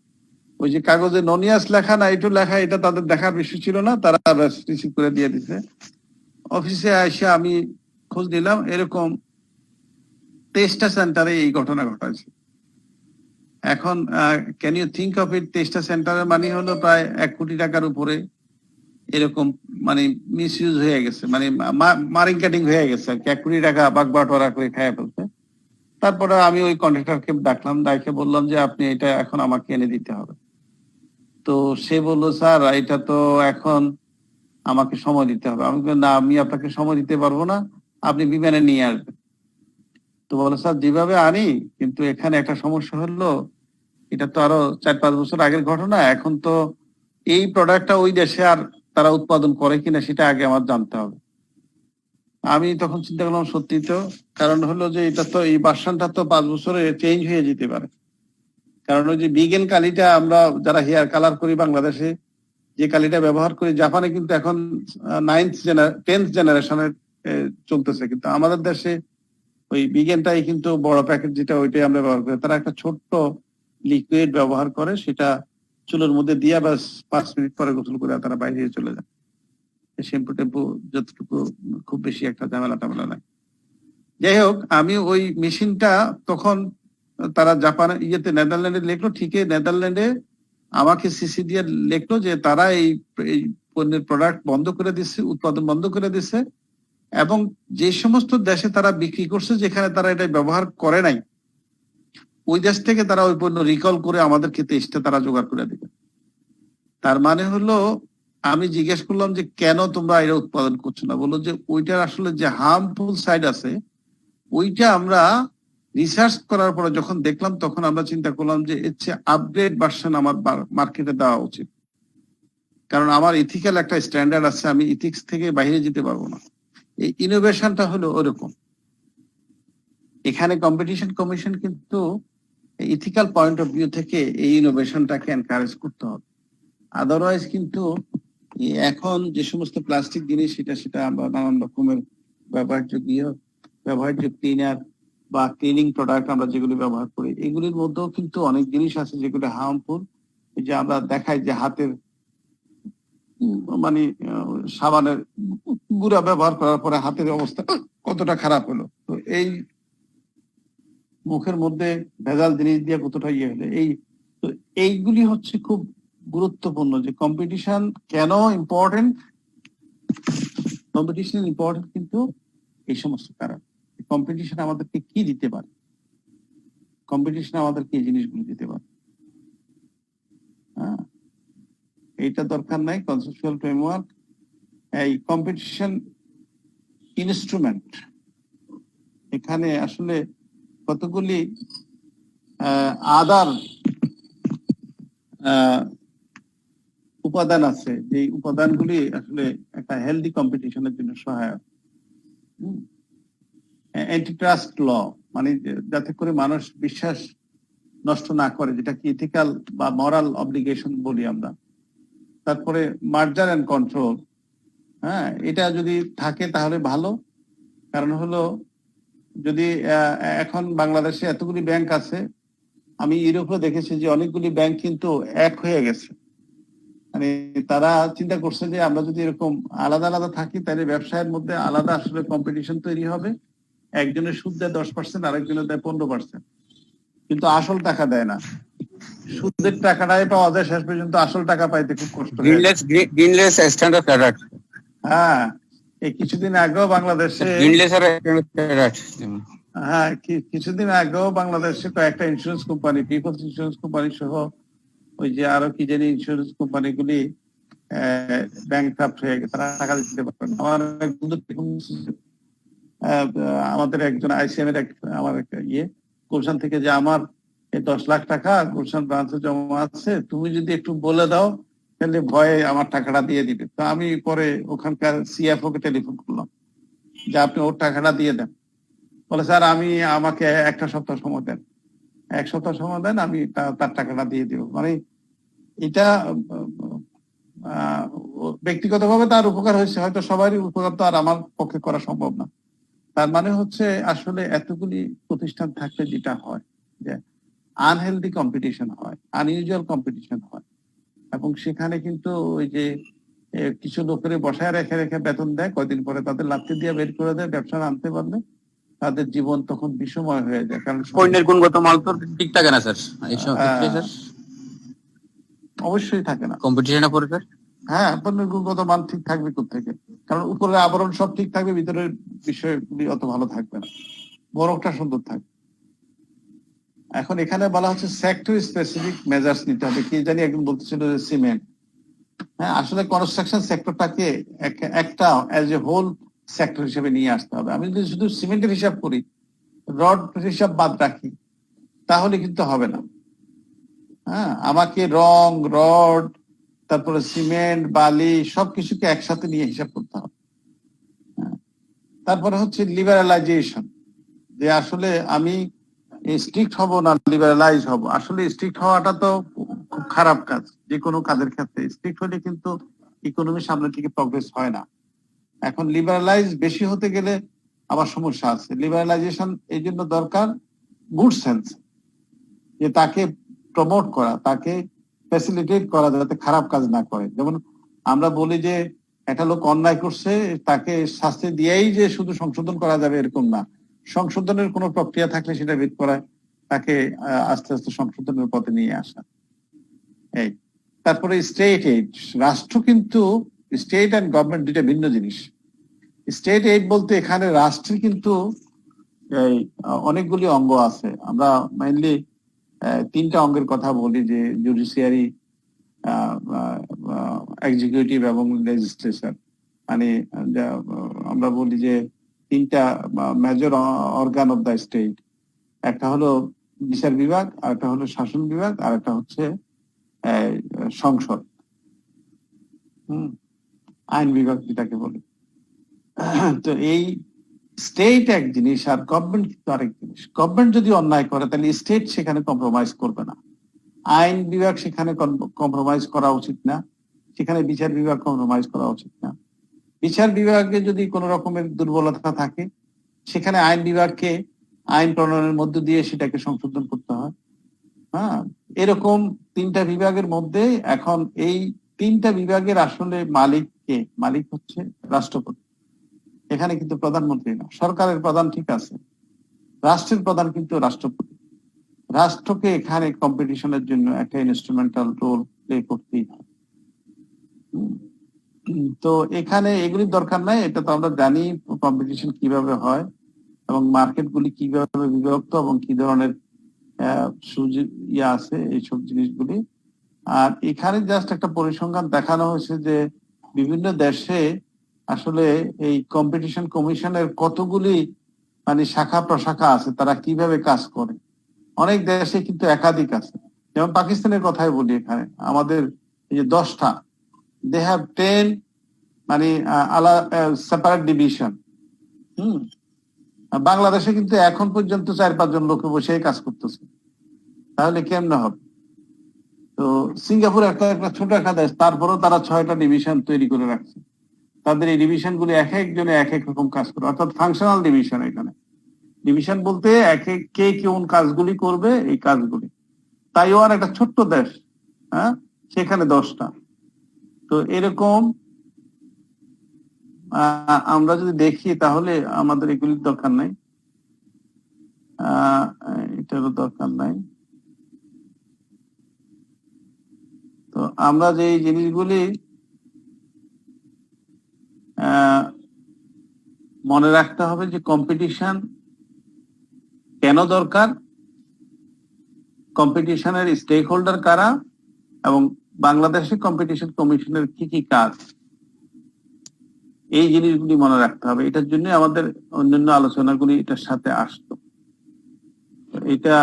ওই যে কাগজে ননিয়াস লেখা না ইটো লেখা, এটা তাদের দেখার বিষয় ছিল না, তারা রিসিভ করে দিয়ে দিছে। অফিসে এসে আমি খোঁজ নিলাম, এরকম 23টা সেন্টারে এই ঘটনা ঘটাইছে। এখন can you think of it, 23টা সেন্টারের মানে হলো প্রায় 1 কোটি টাকার উপরে এরকম মানে মিস ইউজ হয়ে গেছে, মানে মারিং কাটিং হয়ে গেছে আর কি, 1 কোটি টাকা বাগবাটোয়ারা করে খাইয়া ফেলছে। তারপরে আমি ওই কন্ট্রাক্টরকে ডাকলাম, ডাকে বললাম যে আপনি এটা এখন আমাকে এনে দিতে হবে। তো সে বললো স্যার এটা তো এখন আমাকে সময় দিতে হবে। আমি বললাম না, আমি আপনাকে সময় দিতে পারবো না, আপনি বিমানে নিয়ে আসবেন। তো বলো স্যার যেভাবে আনি, কিন্তু এখানে একটা সমস্যা হলো এটা তো আরো 4-5 বছর আগের ঘটনা। এখন তো এই প্রোডাক্টটা ওই দেশে আর তারা উৎপাদন করে কিনা সেটা আগে আমার জানতে হবে। আমি তখন চিন্তা করলাম সত্যি তো, কারণ হলো যে এটা তো এই ভার্সনটা তো 5 বছরে চেঞ্জ হয়ে যেতে পারে। কারণ ওই যে বিগেন কালিটা আমরা যারা হেয়ার কালার করি বাংলাদেশে যে কালিটা ব্যবহার করি, জাপানে কিন্তু এখন 10th জেনারেশনের চলতেছে, কিন্তু আমাদের দেশে ওই বিগেনটাই কিন্তু বড় প্যাকেট যেটা ওইটাই আমরা ব্যবহার করি। তারা একটা ছোট্ট লিকুইড ব্যবহার করে, সেটা চুলের মধ্যে দিয়ে বাস 5 মিনিট পরে গোসল করে তারা বাইরে চলে যায়। শ্যাম্পু টেম্পু যতটুকু, খুব বেশি একটা ঝামেলা টামেলা নাই। যাই হোক, আমি ওই মেশিনটা তখন তারা জাপানে নেদারল্যান্ডে লিখলো, ঠিকই নেদারল্যান্ডে আমাকে সিসি দিয়ে লিখলো যে তারা এই পণ্যের প্রোডাক্ট বন্ধ করে দিচ্ছে, উৎপাদন বন্ধ করে দিচ্ছে, এবং যে সমস্ত দেশে তারা বিক্রি করছে যেখানে তারা এটা ব্যবহার করে নাই, ওই দেশ থেকে তারা ওই পণ্য রিকল করে আমাদেরকে 23টা তারা জোগাড় করে দিবে। তার মানে হলো, আমি জিজ্ঞেস করলাম যে কেন তোমরা এটা উৎপাদন করছো না? বললো যে ওইটার আসলে যে হার্মফুল সাইড আছে ওইটা আমরা রিসার্চ করার পরে যখন দেখলাম তখন আমরা চিন্তা করলাম যে এর চেয়ে আপগ্রেড ভার্সন আমার মার্কেটে দেওয়া উচিত। কারণ আমার ইথিক্যাল একটা স্ট্যান্ডার্ড আছে, আমি ইথিক্স থেকে বাইরে যেতে পারবো না। এই ইনোভেশনটা হলো ওরকম। এখানে কম্পিটিশন কমিশন কিন্তু ইথিক্যাল পয়েন্ট অফ ভিউ থেকে এই ইনোভেশনটাকে এনকারেজ করতে হবে। আদারওয়াইজ কিন্তু এখন যে সমস্ত প্লাস্টিক জিনিস সেটা আমরা নানান রকমের ব্যবহার্য ক্লিনার বা ক্লিনিং প্রোডাক্ট আমরা যেগুলি ব্যবহার করি, এগুলির মধ্যেও কিন্তু অনেক জিনিস আছে যেগুলো হার্মফুল। যে আমরা দেখাই যে হাতের মানে সাবানের গুঁড়া ব্যবহার করার পরে হাতের অবস্থা কতটা খারাপ হলো। তো এই মুখের মধ্যে ভেজাল জিনিস দিয়ে কতটা ইয়ে হলো, এইগুলি হচ্ছে খুব গুরুত্বপূর্ণ। যে কম্পিটিশন কেন ইম্পর্টেন্ট, কম্পিটিশন ইম্পর্টেন্ট কিন্তু এই সমস্ত কারণ। কম্পিটিশন আমাদেরকে কি দিতে পারে, কম্পিটিশন আমাদেরকে এই জিনিসগুলো দিতে পারে। হ্যাঁ, এইটা দরকার নাই কনসেপচুয়াল ফ্রেমওয়ার্ক। এই কম্পিটিশন ইনস্ট্রুমেন্ট, এখানে আসলে কতগুলি আদার উপাদান আছে, যে উপাদানগুলি আসলে একটা হেলদি কম্পিটিশনের জন্য সহায়ক। অ্যান্টিট্রাস্ট ল, মানে যাতে করে মানুষ বিশ্বাস নষ্ট না করে, যেটা কি ইথিক্যাল বা মরাল অব্লিগেশন বলি আমরা। তারপরে মার্জার এন্ড কন্ট্রোল, হ্যাঁ, এটা যদি থাকে তাহলে ভালো। কারণ হলো, যদি এখন বাংলাদেশে এতগুলি ব্যাংক আছে, আমি ইউরোপে দেখেছি যে অনেকগুলি ব্যাংক কিন্তু এক হয়ে গেছে। মানে তারা চিন্তা করছে যে আমরা যদি এরকম আলাদা আলাদা থাকি তাহলে ব্যবসায়ের মধ্যে আলাদা আসলে কম্পিটিশন তৈরি হবে। একজনের সুদ দেয় 10%, আরেকজনের দেয় 15%, কিন্তু আসল টাকা দেয় না। সুদের টাকাটাই পাওয়া যায়, শেষ পর্যন্ত আসল টাকা পাইতে খুব কষ্ট হয়। Greenless standard product. হ্যাঁ, এই কিছুদিন আগেও বাংলাদেশে কিছুদিন আগেও বাংলাদেশে কয়েকটা insurance company, people's insurance company সহ ওই যে আরো কি জানি ইন্স্যুরেন্স কোম্পানিগুলি ব্যাংকরাপ্ট হয়ে গেছে, তারা টাকা দিতে পারবে না। আমাদের একজন আইসিএম এর আমার গুলশান থেকে যে আমার 10 লাখ টাকা গুলশান ব্রাঞ্চে জমা আছে, তুমি যদি একটু বলে দাও তাহলে ভয়ে আমার টাকাটা দিয়ে দিবে। তো আমি পরে ওখানকার সিএফও কে টেলিফোন করলাম যে আপনি ওর টাকাটা দিয়ে দেন। বলে স্যার আমাকে 1 সপ্তাহ সময় দেন, 1 সপ্তাহ সময় দেন, আমি তার টাকাটা দিয়ে দিব। মানে এটা ব্যক্তিগতভাবে তার উপকার হয়েছে, হয়তো সবারই উপকার তো আর আমার পক্ষে করা সম্ভব না। তার মানে হচ্ছে আসলে এতগুলি প্রতিষ্ঠান থাকলে যেটা হয় যে আনহেলদি কম্পিটিশন হয়, আনইউজুয়াল কম্পিটিশন হয়, এবং সেখানে কিন্তু ওই যে কিছু লোকের বসায় রেখে রেখে বেতন দেয়, কয়দিন পরে তাদের লাথি দিয়ে বের করে দেয়। ব্যবসা আনতে পারলে তাদের জীবন তখন বিষময় হয়ে যায়। কারণ পণ্যের গুণগত মান তো ঠিক থাকে না স্যার, এইসব ক্ষেত্রে স্যার অবশ্যই থাকে না কম্পিটিশনের পরে স্যার। হ্যাঁ, পণ্যের গুণগত মান ঠিক থাকবে কোত্থেকে? কারণ উপরের আবরণ সব ঠিক থাকবে, ভিতরের বিষয়গুলি অত ভালো থাকবে না, বরফটা সুন্দর থাকবে। এখন এখানে বলা হচ্ছে সেক্টর স্পেসিফিক মেজার্স নিতে হবে। কি জানি একজন বলতেছিল যে সিমেন্ট, হ্যাঁ, আসলে কনস্ট্রাকশন সেক্টরটাকে একটা অ্যাজ এ হোল সেক্টর হিসেবে নিয়ে আসতে হবে। আমি যদি শুধু সিমেন্টের হিসাব করি, রড হিসাব বাদ রাখি, তাহলে কিন্তু হবে না। হ্যাঁ, আমাকে রং, রড, তারপরে সিমেন্ট, বালি সবকিছুকে একসাথে নিয়ে হিসাব করতে হবে। হ্যাঁ। তারপরে হচ্ছে লিবারালাইজেশন, যে আসলে আমি স্ট্রিক্ট হব না লিবারালাইজ হব। আসলে স্ট্রিক্ট হওয়াটা তো খুব খারাপ কাজ, যে কোনো কাজের ক্ষেত্রে স্ট্রিক্ট হলে কিন্তু ইকোনমি সামনের দিকে প্রগ্রেস হয় না। এখন লিবারালাইজ বেশি হতে গেলে আবার সমস্যা আছে। লিবারালাইজেশন এই জন্য দরকার গুড সেন্স, যে তাকে প্রমোট করা, তাকে ফ্যাসিলিটেট করা যাতে খারাপ কাজ না করে। যেমন আমরা বলি যে একটা লোক অন্যায় করছে, তাকে শাস্তি দিয়েই যে শুধু সংশোধন করা যাবে এরকম না, সংশোধনের কোনো প্রক্রিয়া থাকলে সেটা বের করা, তাকে আস্তে আস্তে সংশোধনের পথে নিয়ে আসা। এই তারপরে স্টেট এইড, রাষ্ট্র কিন্তু স্টেট অ্যান্ড গভর্নমেন্ট দুইটা ভিন্ন জিনিস। স্টেট এইড বলতে এখানে রাষ্ট্রের কিন্তু এই অনেকগুলি অঙ্গ আছে। আমরা মেইনলি তিনটা অঙ্গের কথা বলি, যে জুডিশিয়ারি, এক্সিকিউটিভ এবং লেজিসলেচার। মানে আমরা বলি যে তিনটা major organ of the state. একটা হলো বিচার বিভাগ, আর একটা হলো শাসন বিভাগ, আর একটা হচ্ছে সংসদ, আইন বিভাগ যেটাকে বলে। তো এই স্টেট এক জিনিস আর গভর্নমেন্ট কিন্তু আরেক জিনিস। গভর্নমেন্ট যদি অন্যায় করে তাহলে স্টেট সেখানে কম্প্রোমাইজ করবে না, আইন বিভাগ সেখানে কম্প্রোমাইজ করা উচিত না, সেখানে বিচার বিভাগ কম্প্রোমাইজ করা উচিত না। বিচার বিভাগে যদি কোনো রকমের দুর্বলতা থাকে, সেখানে আইন বিভাগকে আইন প্রণয়নের মধ্য দিয়ে সেটাকে সংশোধন করতে হয়। হ্যাঁ, এরকম তিনটা বিভাগের মধ্যে এখন এই তিনটা বিভাগের আসলে মালিক কে? মালিক হচ্ছে রাষ্ট্রপতি। এখানে কিন্তু প্রধানমন্ত্রী না। সরকারের প্রধান ঠিক আছে, রাষ্ট্রের প্রধান কিন্তু রাষ্ট্রপতি। রাষ্ট্রকে এখানে কম্পিটিশনের জন্য একটা ইনস্ট্রুমেন্টাল রোল প্লে করতেই হয়। তো এখানে এগুলির দরকার নাই, এটা তো আমরা জানি কম্পিটিশন কিভাবে হয় এবং মার্কেট গুলি কিভাবে বিভক্ত এবং কি ধরনের সুযোগ আছে এইসব জিনিসগুলি। আর এখানে জাস্ট একটা পরিসংখ্যান দেখানো হয়েছে যে বিভিন্ন দেশে আসলে এই কম্পিটিশন কমিশনের কতগুলি মানে শাখা প্রশাখা আছে, তারা কিভাবে কাজ করে। অনেক দেশে কিন্তু একাধিক আছে। যেমন পাকিস্তানের কথাই বলি, এখানে আমাদের এই যে 10টা, দে হ্যাভ 10 মানে সেপারেট ডিভিশন। বাংলাদেশে কিন্তু এখন পর্যন্ত 4-5 জন লোকে বসে কাজ করতেছে, তাহলে কেমনে হবে? তো সিঙ্গাপুর একটা ছোট একটা দেশ, তারপরেও তারা 6টা ডিভিশন তৈরি করে রাখছে। তাদের এই ডিভিশন গুলি এক একজনে এক এক রকম কাজ করে, অর্থাৎ ফাংশনাল ডিভিশন। এখানে ডিভিশন বলতে এক এক কে কোন কাজগুলি করবে এই কাজগুলি। তাইওয়ান একটা ছোট্ট দেশ, হ্যাঁ, সেখানে 10টা। তো এরকম আমরা যদি দেখি তাহলে আমাদের এগুলির দরকার নাই, এটারও দরকার নাই। তো আমরা যে জিনিসগুলি মনে রাখতে হবে যে কম্পিটিশন কেন দরকার, কম্পিটিশনের স্টেক হোল্ডার কারা, এবং বাংলাদেশে কম্পিটিশন কমিশনের কি কি কাজ, এই জিনিসগুলি মনে রাখতে হবে। এটার জন্য আমাদের অন্যান্য আলোচনাগুলি এটার সাথে আসতো। এটা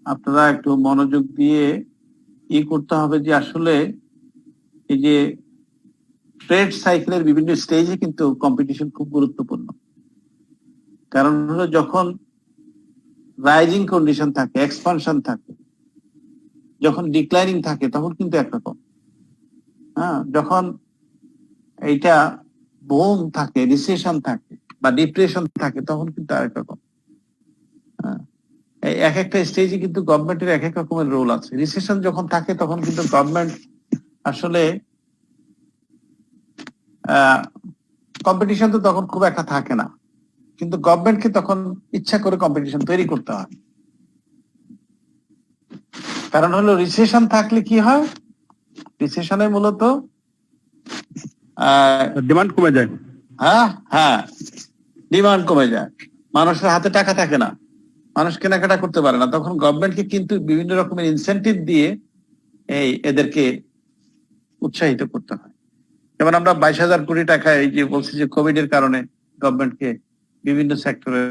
আপনারা একটু মনোযোগ দিয়ে করতে হবে যে আসলে এই যে ট্রেড সাইকেলের বিভিন্ন স্টেজে কিন্তু কম্পিটিশন খুব গুরুত্বপূর্ণ। কারণ হলো যখন রাইজিং কন্ডিশন থাকে, এক্সপানশন থাকে, যখন ডিক্লাইনিং থাকে তখন কিন্তু একরকম। হ্যাঁ, যখন এইটা বুম থাকে, রিসেশন থাকে বা ডিপ্রেশন থাকে তখন কিন্তু আরেক রকম। এক একটা স্টেজে কিন্তু গভর্নমেন্টের এক এক রকমের রোল আছে। রিসেশন যখন থাকে তখন কিন্তু গভর্নমেন্ট আসলে কম্পিটিশন তো তখন খুব একটা থাকে না, কিন্তু গভর্নমেন্টকে তখন ইচ্ছা করে কম্পিটিশন তৈরি করতে হয়। কারণ হলো রিসেশন থাকলে কি হয়, রিসেশনে মূলত ডিমান্ড কমে যায়। হ্যাঁ, ডিমান্ড কমে যায়, মানুষের হাতে টাকা থাকে না, মানুষ কেনাকাটা করতে পারে না। তখন গভর্নমেন্টকে কিন্তু বিভিন্ন রকমের ইনসেন্টিভ দিয়ে এদেরকে উৎসাহিত করতে হয়। যেমন আমরা 22,000 কোটি টাকা এই যে বলছি যে কোভিড এর কারণে গভর্নমেন্টকে বিভিন্ন সেক্টরে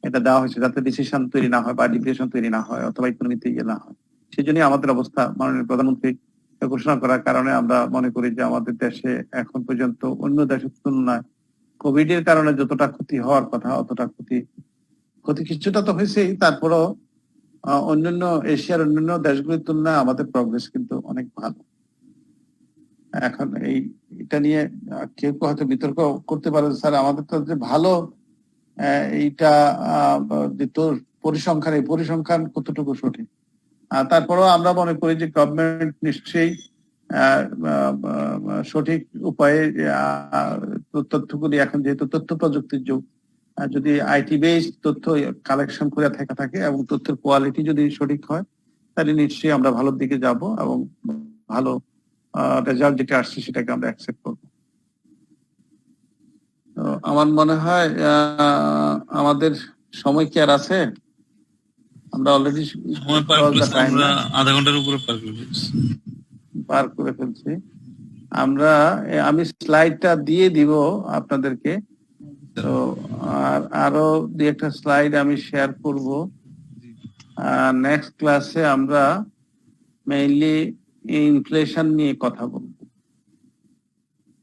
এটা দেওয়া হয়েছে যাতে ডিসিশন তৈরি না হয় বা ডিপ্রেশন তৈরি না হয় অথবা ইকোনমিতে ইয়ে না হয়। সেই জন্যই আমাদের অবস্থা মাননীয় প্রধানমন্ত্রী ঘোষণা করার কারণে আমরা মনে করি যে আমাদের দেশে এখন পর্যন্ত অন্য দেশের তুলনায় কোভিড এর কারণে যতটা ক্ষতি হওয়ার কথা অতটা ক্ষতি কিছুটা তো হয়েছেই, তারপরও অন্যান্য এশিয়ার অন্যান্য দেশগুলির তুলনায় আমাদের প্রগ্রেস কিন্তু অনেক ভালো। এখন এটা নিয়ে কেউ কেউ হয়তো বিতর্ক করতে পারে, স্যার আমাদের তো যে ভালো এইটা যে তোর পরিসংখ্যান কতটুকু সঠিক। তারপরেও আমরা মনে করি যে গভর্নমেন্ট নিশ্চয়ই সঠিক উপায়ে তথ্যগুলি, এখন যেহেতু তথ্য প্রযুক্তির যুগ, যদি আইটি বেসড তথ্য কালেকশন করে থাকে এবং তথ্যের কোয়ালিটি যদি সঠিক হয় তাহলে নিশ্চয়ই আমরা ভালোর দিকে যাব এবং ভালো রেজাল্ট যেটা আসছে সেটাকে আমরা অ্যাকসেপ্ট করব। তো আমার মনে হয় আমাদের সময় কি আর আছে? আমরা অলরেডি সময় পার করেছি, আমরা আধা ঘন্টার উপরে পার করে ফেলছি। আমি স্লাইডটা দিয়ে দিব আপনাদেরকে, তো আরো দুই একটা স্লাইড আমি শেয়ার করব। নেক্সট ক্লাসে আমরা মেইনলি ইনফ্লেশন নিয়ে কথা বলবো।